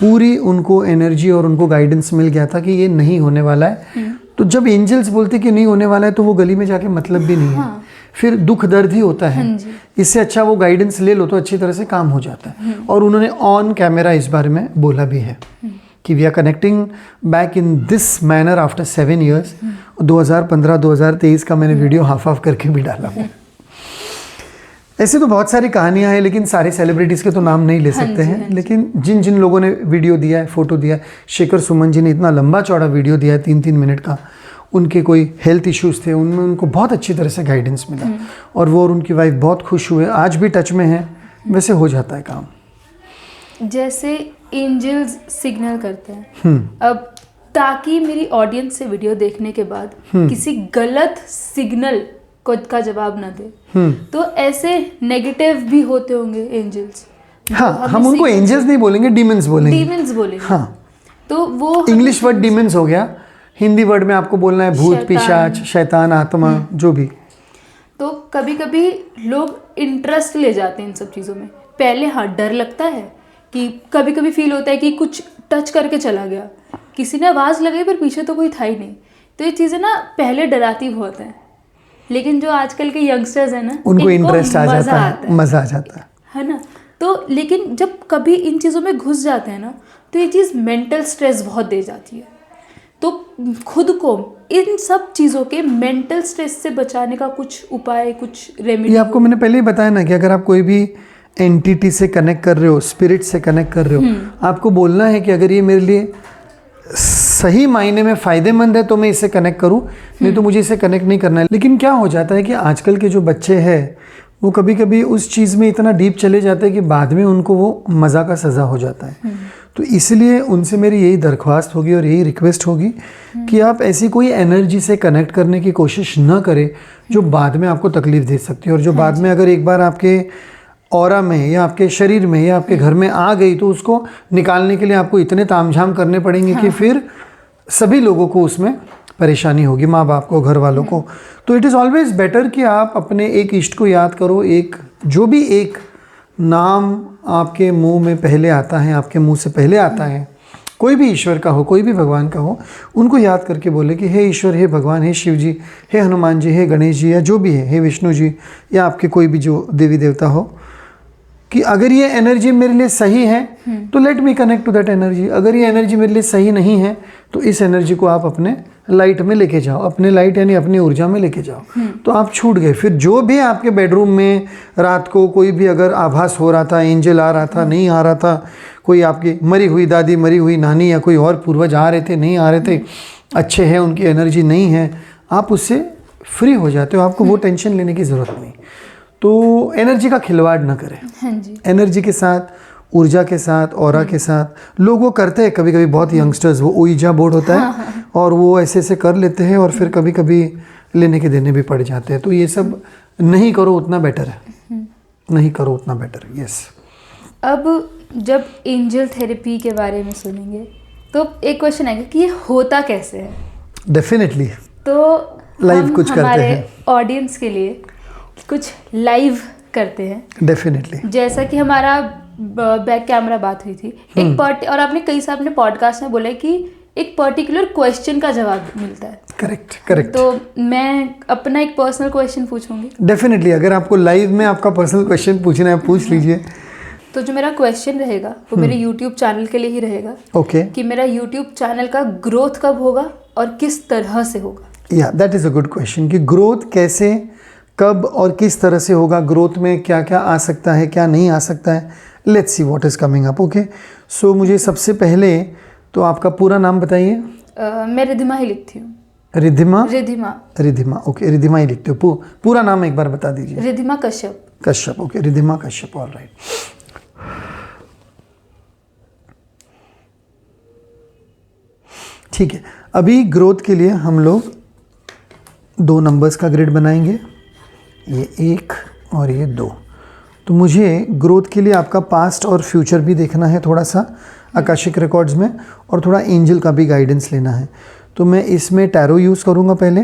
पूरी उनको एनर्जी और उनको गाइडेंस मिल गया था कि ये नहीं होने वाला है। तो जब एंजल्स बोलते कि नहीं होने वाला है, तो वो गली में जाके मतलब भी नहीं है। फिर दुख दर्द ही होता है। इससे अच्छा वो गाइडेंस ले लो तो अच्छी तरह से काम हो जाता है। और उन्होंने ऑन कैमरा इस बारे में बोला भी है कि we are connecting back in this manner after 7 years. 2015-2023 का मैंने वीडियो हाफ करके भी डाला हूँ। ऐसे तो बहुत सारी कहानियाँ हैं, लेकिन सारे सेलिब्रिटीज़ के तो नाम नहीं ले सकते हैं। लेकिन जिन जिन लोगों ने वीडियो दिया है, फ़ोटो दिया है, शेखर सुमन जी ने इतना लंबा चौड़ा वीडियो दिया है 3-3 मिनट का। उनके कोई हेल्थ इश्यूज़ थे, उनमें उनको बहुत अच्छी तरह से गाइडेंस मिला, और वो और उनकी वाइफ बहुत खुश हुए, आज भी टच में हैं। वैसे हो जाता है काम। जैसे एंजल्स सिग्नल करते हैं, अब ताकि मेरी ऑडियंस से वीडियो देखने के बाद किसी गलत सिग्नल का जवाब ना दे, तो ऐसे नेगेटिव भी होते होंगे एंजल्स। हाँ, हम उनको एंजल्स नहीं बोलेंगे, डीमंस बोलेंगे। हाँ, तो वो इंग्लिश वर्ड डीमंस हो गया, हिंदी वर्ड में आपको बोलना है भूत, पिशाच, शैतान, आत्मा, जो भी। तो कभी कभी लोग इंटरेस्ट ले जाते हैं इन सब चीज़ों में, पहले हाँ डर लगता है कि कभी कभी फील होता है कि कुछ टच करके चला गया, किसी ने आवाज़ लगाई पर पीछे तो कोई था ही नहीं। तो ये चीज़ें ना पहले डराती बहुत हैं, लेकिन जो आजकल के यंगस्टर्स हैं ना उनको इंटरेस्ट आ जाता है, मज़ा आ जाता है ना। तो लेकिन जब कभी इन चीज़ों में घुस जाते हैं ना तो ये चीज़ मेंटल स्ट्रेस बहुत दे जाती है। तो खुद को इन सब चीज़ों के मेंटल स्ट्रेस से बचाने का कुछ उपाय, कुछ रेमेडी? ये आपको मैंने पहले ही बताया ना कि अगर आप कोई भी एंटिटी से कनेक्ट कर रहे हो, स्पिरिट से कनेक्ट कर रहे हो, आपको बोलना है कि अगर ये मेरे लिए सही मायने में फ़ायदेमंद है तो मैं इससे कनेक्ट करूं, नहीं तो मुझे इससे कनेक्ट नहीं करना है। लेकिन क्या हो जाता है कि आजकल के जो बच्चे हैं वो कभी कभी उस चीज़ में इतना डीप चले जाते हैं कि बाद में उनको वो मज़ा का सज़ा हो जाता है। तो इसलिए उनसे मेरी यही दरख्वास्त होगी और यही रिक्वेस्ट होगी कि आप ऐसी कोई एनर्जी से कनेक्ट करने की कोशिश न करें जो बाद में आपको तकलीफ़ दे सकती है, और जो बाद में अगर एक बार आपके ऑरा में या आपके शरीर में या आपके घर में आ गई तो उसको निकालने के लिए आपको इतने तामझाम करने पड़ेंगे कि फिर सभी लोगों को उसमें परेशानी होगी, माँ बाप को, घर वालों को। तो इट इज़ ऑलवेज बेटर कि आप अपने एक इष्ट को याद करो, एक जो भी एक नाम आपके मुंह में पहले आता है, आपके मुंह से पहले आता है, कोई भी ईश्वर का हो, कोई भी भगवान का हो, उनको याद करके बोले कि हे ईश्वर, हे भगवान, हे शिव जी, हे हनुमान जी, हे गणेश जी, या जो भी है, हे विष्णु जी, या आपके कोई भी जो देवी देवता हो, कि अगर ये एनर्जी मेरे लिए सही है तो let me connect to that energy. अगर ये एनर्जी मेरे लिए सही नहीं है तो इस एनर्जी को आप अपने लाइट में लेके जाओ, अपने लाइट यानी अपनी ऊर्जा में लेके जाओ। तो आप छूट गए। फिर जो भी आपके बेडरूम में रात को कोई भी अगर आभास हो रहा था, एंजल आ रहा था, नहीं आ रहा था, कोई आपकी मरी हुई दादी, मरी हुई नानी या कोई और पूर्वज आ रहे थे, नहीं आ रहे थे, अच्छे हैं, उनकी एनर्जी नहीं है, आप उससे फ्री हो जाते हो। आपको वो टेंशन लेने की ज़रूरत नहीं। तो एनर्जी का खिलवाड़ ना करें। हाँ जी। एनर्जी के साथ, ऊर्जा के साथ, ऑरा के साथ लोग वो करते हैं। कभी कभी बहुत यंगस्टर्स वो ओइजा बोर्ड होता है और वो ऐसे ऐसे कर लेते हैं और फिर कभी कभी लेने के देने भी पड़ जाते हैं। तो ये सब नहीं करो, उतना बेटर है। नहीं करो उतना बेटर है। यस। अब जब एंजल थेरेपी के बारे में सुनेंगे तो एक क्वेश्चन आएगा कि ये होता कैसे है। डेफिनेटली। तो लाइव कुछ करते हमारे हैं, ऑडियंस के लिए कुछ लाइव करते हैं। डेफिनेटली। जैसा कि हमारा बैक कैमरा बात हुई थी एक और आपने कई सारे अपने पॉडकास्ट में बोला कि एक पर्टिकुलर क्वेश्चन का जवाब मिलता है। Correct correct. तो मैं अपना एक पर्सनल क्वेश्चन पूछूंगी। डेफिनेटली। अगर आपको लाइव में आपका पर्सनल क्वेश्चन पूछना है, पूछ लीजिए। तो जो मेरा क्वेश्चन रहेगा वो मेरे यूट्यूब चैनल के लिए ही रहेगा। ओके। कि मेरा यूट्यूब चैनल का ग्रोथ कब होगा और किस तरह से होगा। या that is a good question कि ग्रोथ कैसे, कब और किस तरह से होगा, ग्रोथ में क्या क्या आ सकता है, क्या नहीं आ सकता है। Let's see what is coming up. Okay. So मुझे सबसे पहले तो आपका पूरा नाम बताइए। मैं रिधिमा ही लिखती हूँ। रिधिमा? रिधिमा। रिधिमा। ओके, रिधिमा ही लिखते हो। पूरा नाम एक बार बता दीजिए। Ridhima Kashyap. Kashyap. Okay, Ridhima Kashyap. All right. ठीक है। अभी ग्रोथ के लिए हम लोग 2 नंबर्स का ग्रिड बनाएंगे, ये 1 और ये 2। तो मुझे ग्रोथ के लिए आपका पास्ट और फ्यूचर भी देखना है, थोड़ा सा आकाशिक रिकॉर्ड्स में, और थोड़ा एंजल का भी गाइडेंस लेना है। तो मैं इसमें टैरो यूज़ करूँगा पहले।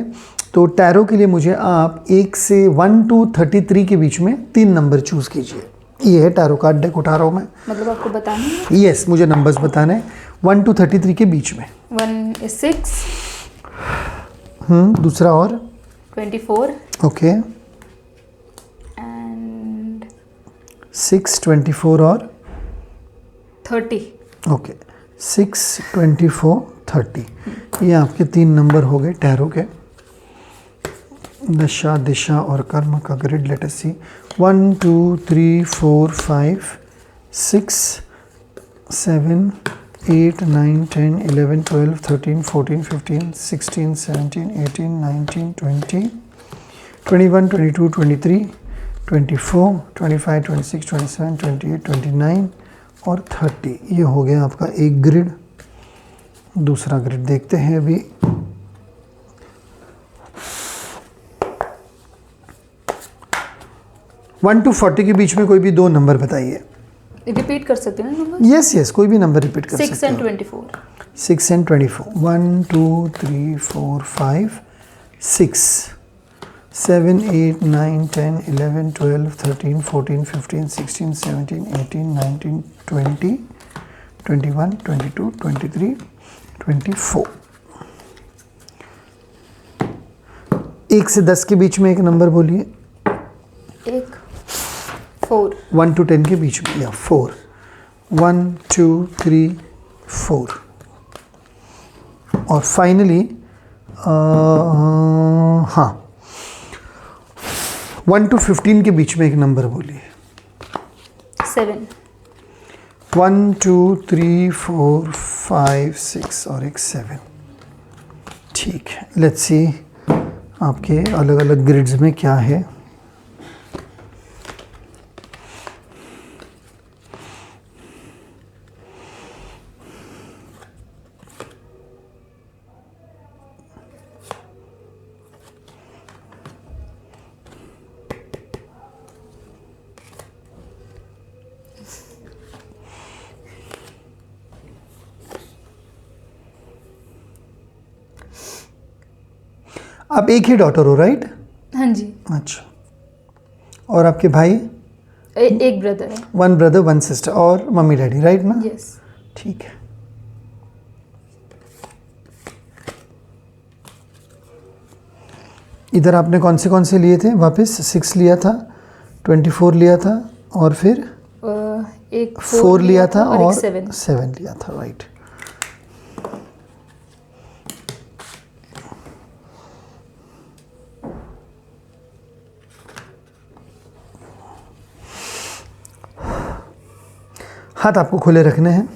तो टैरो के लिए मुझे आप 1 से 1 to 33 के बीच में 3 नंबर चूज़ कीजिए। ये है टैरो कार्ड डेक उठा रहा हूँ मैं। मतलब आपको बताना है? यस, मुझे नंबर्स बताने हैं 1 to 33 के बीच में। 1 is 6। दूसरा और 24। ओके। एंड 6, 24 और 30। ओके। 6, 24, 30। ये आपके 3 नंबर हो गए टैरो के। दशा, दिशा और कर्म का ग्रिड लेट अस सी। 1 2 3 4 5 6 7 8 9 10 11 12 13 14 15 16 17 18 19 20 21 22 23 24 25 26 27 28 29 और 30। ये हो गया आपका एक ग्रिड। दूसरा ग्रिड देखते हैं अभी। वन टू 40 के बीच में कोई भी 2 नंबर बताइए। रिपीट कर सकते हैं ना नंबर? यस यस, कोई भी नंबर रिपीट कर सकते 6 हैं। and 24। 6 and 24। 1 2 3 4 5 6 7, 8, 9, 10, 11, 12, 13, 14, 15, 16, 17, 18, 19, 20, 21, 22, 23, 24। 1 से 10 के बीच में एक नंबर बोलिए। 4। 1 to 10 के बीच में, या 4। 1, 2, 3, 4। और फाइनली हाँ, 1 to 15 के बीच में एक नंबर बोलिए। 7। 1, 2, 3, 4, 5, 6 और एक 7। ठीक है, लेट्स सी आपके अलग अलग ग्रिड्स में क्या है। आप एक ही डॉटर हो, राइट? हाँ जी। अच्छा, और आपके भाई? एक ब्रदर है। 1 brother 1 sister, और मम्मी डैडी, राइट ना? यस। ठीक है। इधर आपने कौन से लिए थे वापस? 6 लिया था, 24 लिया था, और फिर एक 4 लिया था, और एक 7 लिया था, राइट। हाथ आपको खुले रखने हैं।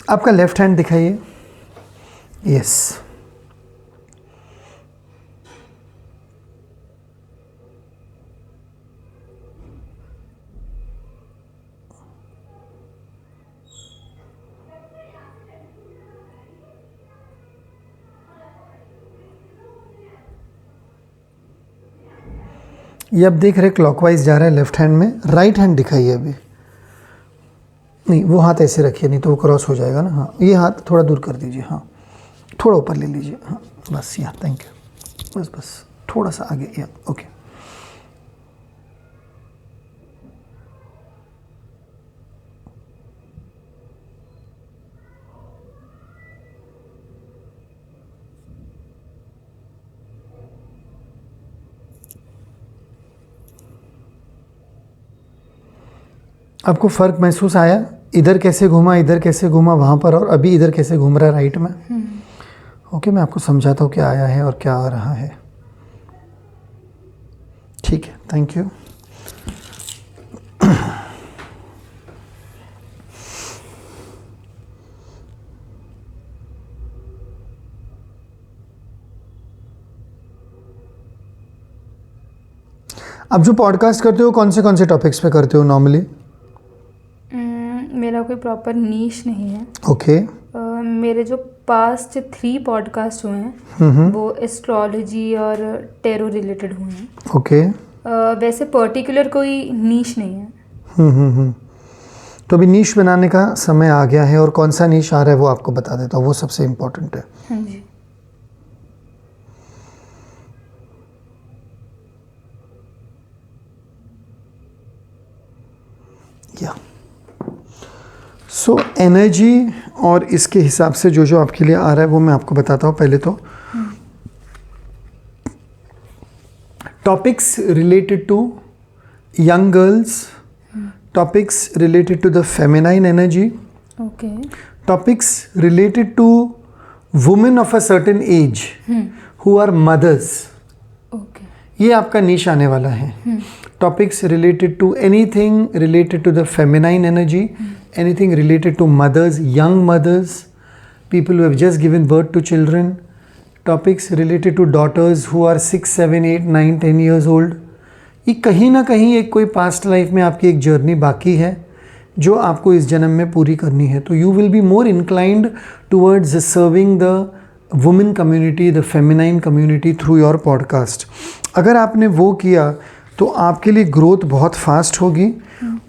आपका लेफ्ट हैंड दिखाइए। यस। ये अब देख रहे क्लॉकवाइज जा रहा है लेफ्ट हैंड में। राइट हैंड दिखाइए अभी। नहीं, वो हाथ ऐसे रखिए, नहीं तो वो क्रॉस हो जाएगा ना। हाँ, ये हाथ थोड़ा दूर कर दीजिए। हाँ, थोड़ा ऊपर ले लीजिए। हाँ बस, यहाँ, थैंक यू। बस बस थोड़ा सा आगे, या ओके। आपको फ़र्क महसूस आया? इधर कैसे घूमा, इधर कैसे घूमा वहाँ पर, और अभी इधर कैसे घूम रहा है राइट में? ओके, मैं आपको समझाता हूँ क्या आया है और क्या आ रहा है। ठीक है, थैंक यू। आप जो पॉडकास्ट करते हो कौन से टॉपिक्स पे करते हो नॉर्मली? मेरा कोई प्रॉपर नीश नहीं है। ओके। मेरे जो पास्ट 3 पॉडकास्ट हुए हैं वो एस्ट्रोलॉजी और टेरो रिलेटेड हुए हैं। ओके। वैसे पर्टिकुलर कोई नीश नहीं है। तो अभी नीश बनाने का समय आ गया है, और कौन सा नीश आ रहा है वो आपको बता देता हूँ, वो सबसे इम्पोर्टेंट है। हाँ जी। या सो एनर्जी और इसके हिसाब से जो आपके लिए आ रहा है वो मैं आपको बताता हूँ। पहले तो topics related to young girls, topics related to the feminine energy, okay, topics related to women of a certain age who are mothers, okay, ये आपका नीश आने वाला है. Topics related to anything related to the feminine energy, anything related to mothers, young mothers, people who have just given birth to children, topics related to daughters who are 6, 7, 8, 9, 10 years old. ये कहीं ना कहीं एक कोई past life में आपकी एक journey बाकी है जो आपको इस जन्म में पूरी करनी है. तो you will be more inclined towards serving the women community, the feminine community through your podcast. अगर आपने वो किया तो आपके लिए ग्रोथ बहुत फास्ट होगी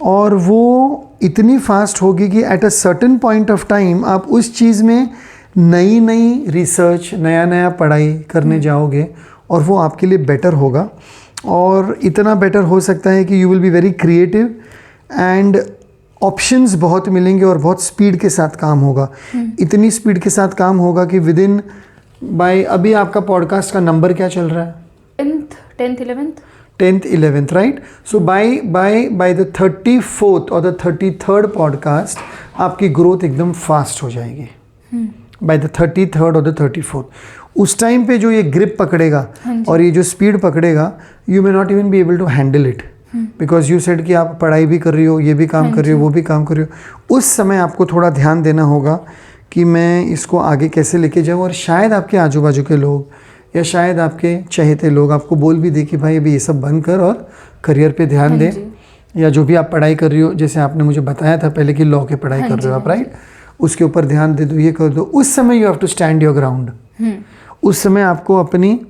और वो इतनी फास्ट होगी कि at a certain point of time आप उस चीज़ में नई नई रिसर्च, नया नया पढ़ाई करने जाओगे और वो आपके लिए बेटर होगा. और इतना बेटर हो सकता है कि you will be very creative and options बहुत मिलेंगे और बहुत स्पीड के साथ काम होगा. इतनी स्पीड के साथ काम होगा कि विद इन बाय, अभी आपका पॉडकास्ट का नंबर क्या चल रहा है? 10th 11th, right? So by the 34th or the 33rd podcast आपकी ग्रोथ एकदम फास्ट हो जाएगी. by the 33rd or the 34th, उस टाइम पे जो ये ग्रिप पकड़ेगा और ये जो स्पीड पकड़ेगा, you may not even be able to handle it because you said कि आप पढ़ाई भी कर रही हो, ये भी काम कर रही हो, वो भी काम कर रही हो. उस समय आपको थोड़ा ध्यान देना होगा कि मैं इसको आगे कैसे लेके जाऊँ. और शायद आपके आजू बाजू के लोग या शायद आपके चहेते लोग आपको बोल भी दे कि भाई अभी ये सब बंद कर और करियर पे ध्यान दे, या जो भी आप पढ़ाई कर रही हो, जैसे आपने मुझे बताया था पहले कि लॉ की पढ़ाई कर रहे हो आप, राइट, उसके ऊपर ध्यान दे दो, ये कर दो. उस समय you have to stand your ground. उस समय आपको अपनी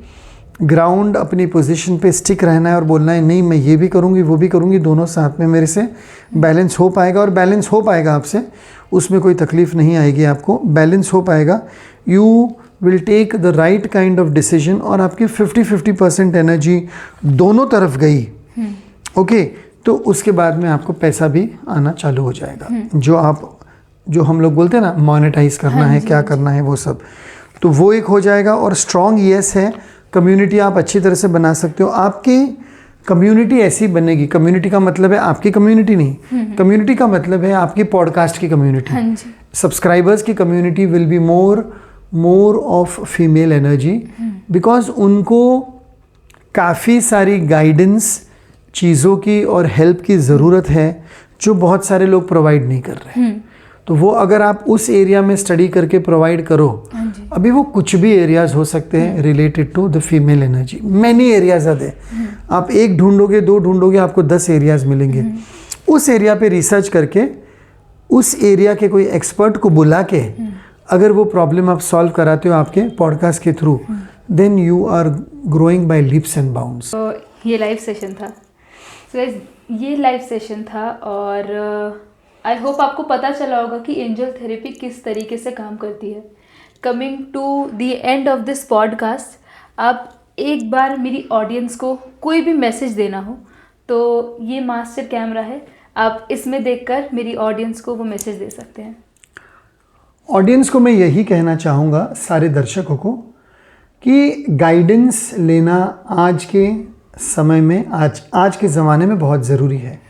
ग्राउंड, अपनी पोजीशन पे स्टिक रहना है और बोलना है नहीं मैं ये भी करूँगी वो भी करूँगी, दोनों साथ में मेरे से बैलेंस हो पाएगा. और बैलेंस हो पाएगा आपसे, उसमें कोई तकलीफ नहीं आएगी आपको, बैलेंस हो पाएगा. You will take the right kind of decision और आपकी 50-50% एनर्जी दोनों तरफ गई. ओके, तो उसके बाद में आपको पैसा भी आना चालू हो जाएगा. जो हम लोग बोलते हैं ना मोनेटाइज करना है, क्या करना है वो सब, तो वो एक हो जाएगा. और स्ट्रॉन्ग येस है, कम्युनिटी आप अच्छी तरह से बना सकते हो. आपकी कम्युनिटी ऐसी बनेगी, कम्युनिटी का मतलब है आपकी कम्युनिटी नहीं, कम्युनिटी का मतलब है आपकी पॉडकास्ट की कम्युनिटी. सब्सक्राइबर्स की community will be more of female energy because उनको काफ़ी सारी गाइडेंस, चीज़ों की और हेल्प की ज़रूरत है जो बहुत सारे लोग प्रोवाइड नहीं कर रहे. तो वो अगर आप उस एरिया में स्टडी करके प्रोवाइड करो, अभी वो कुछ भी एरियाज हो सकते हैं related to the female energy, many areas are there. आप एक ढूंढोगे, दो ढूंढोगे, आपको 10 एरियाज मिलेंगे. उस एरिया पे रिसर्च करके उस एरिया के कोई एक्सपर्ट को बुला के अगर वो प्रॉब्लम आप सॉल्व कराते हो आपके पॉडकास्ट के through, then you are growing by leaps and bounds. तो ये लाइव सेशन था. So guys, ये लाइव सेशन था और आई होप आपको पता चला होगा कि एंजल थेरेपी किस तरीके से काम करती है. Coming to the end of this podcast, आप एक बार मेरी ऑडियंस को कोई भी मैसेज देना हो तो ये मास्टर कैमरा है, आप इसमें देखकर मेरी ऑडियंस को वो मैसेज दे सकते हैं. ऑडियंस को मैं यही कहना चाहूँगा, सारे दर्शकों को, कि गाइडेंस लेना आज के समय में, आज के ज़माने में बहुत ज़रूरी है.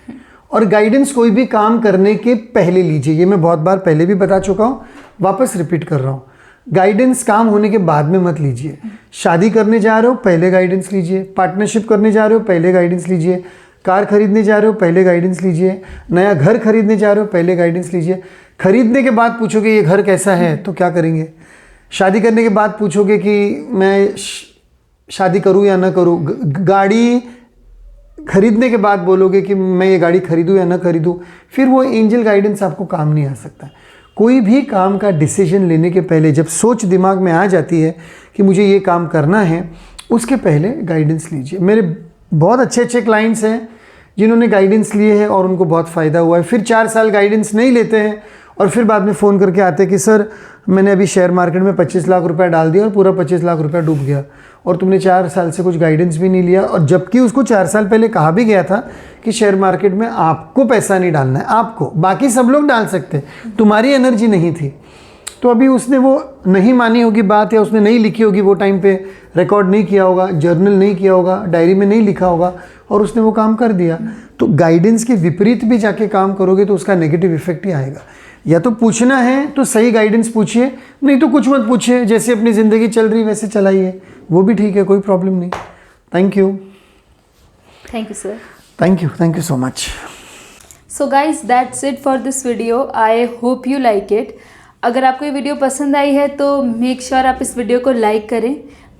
और गाइडेंस कोई भी काम करने के पहले लीजिए. ये मैं बहुत बार पहले भी बता चुका हूँ, वापस रिपीट कर रहा हूँ. गाइडेंस काम होने के बाद में मत लीजिए. शादी करने जा रहे हो पहले गाइडेंस लीजिए, पार्टनरशिप करने जा रहे हो पहले गाइडेंस लीजिए, कार खरीदने जा रहे हो पहले गाइडेंस लीजिए, नया घर खरीदने जा रहे हो पहले गाइडेंस लीजिए. खरीदने के बाद पूछोगे ये घर कैसा है तो क्या करेंगे. शादी करने के बाद पूछोगे कि मैं शादी करूं या ना करूं. गाड़ी खरीदने के बाद बोलोगे कि मैं ये गाड़ी खरीदूं या ना खरीदूं. फिर वो एंजल गाइडेंस आपको काम नहीं आ सकता. कोई भी काम का डिसीजन लेने के पहले जब सोच दिमाग में आ जाती है कि मुझे ये काम करना है, उसके पहले गाइडेंस लीजिए. मेरे बहुत अच्छे क्लाइंट्स हैं जिन्होंने गाइडेंस लिए हैं और उनको बहुत फ़ायदा हुआ है. फिर 4 साल गाइडेंस नहीं लेते हैं और फिर बाद में फ़ोन करके आते हैं कि सर मैंने अभी शेयर मार्केट में 25 लाख रुपया डाल दिया और पूरा 25 लाख रुपया डूब गया और तुमने 4 साल से कुछ गाइडेंस भी नहीं लिया. और जबकि उसको 4 साल पहले कहा भी गया था कि शेयर मार्केट में आपको पैसा नहीं डालना है, आपको, बाकी सब लोग डाल सकते, तुम्हारी एनर्जी नहीं थी. तो अभी उसने वो नहीं मानी होगी बात, या उसने नहीं लिखी होगी, वो टाइम पे रिकॉर्ड नहीं किया होगा, जर्नल नहीं किया होगा, डायरी में नहीं लिखा होगा और उसने वो काम कर दिया. तो गाइडेंस के विपरीत भी जाके काम करोगे तो उसका नेगेटिव इफेक्ट ही आएगा. या तो पूछना है तो सही गाइडेंस पूछिए, नहीं तो कुछ मत पूछिए, जैसे अपनी ज़िंदगी चल रही वैसे चलाइए, वो भी ठीक है, कोई प्रॉब्लम नहीं। Thank you sir. Thank you so much. So guys that's it for this video. I hope you like it. अगर आपको ये वीडियो पसंद आई है तो मेक श्योर आप इस वीडियो को लाइक करें।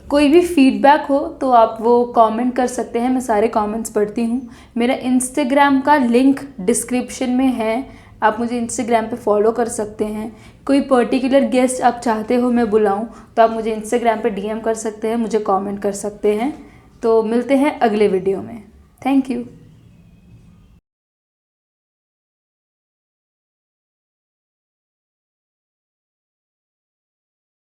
कोई भी फीडबैक हो तो आप वो कमेंट कर सकते हैं, मैं सारे कमेंट्स पढ़ती हूँ। मेरा इंस्टाग्राम का लिंक डिस्क्रिप्शन में है, आप मुझे इंस्टाग्राम पे फॉलो कर सकते हैं। कोई पर्टिकुलर गेस्ट आप चाहते हो मैं बुलाऊं तो आप मुझे इंस्टाग्राम पे डीएम कर सकते हैं, मुझे कमेंट कर सकते हैं। तो मिलते हैं अगले वीडियो में। Thank you.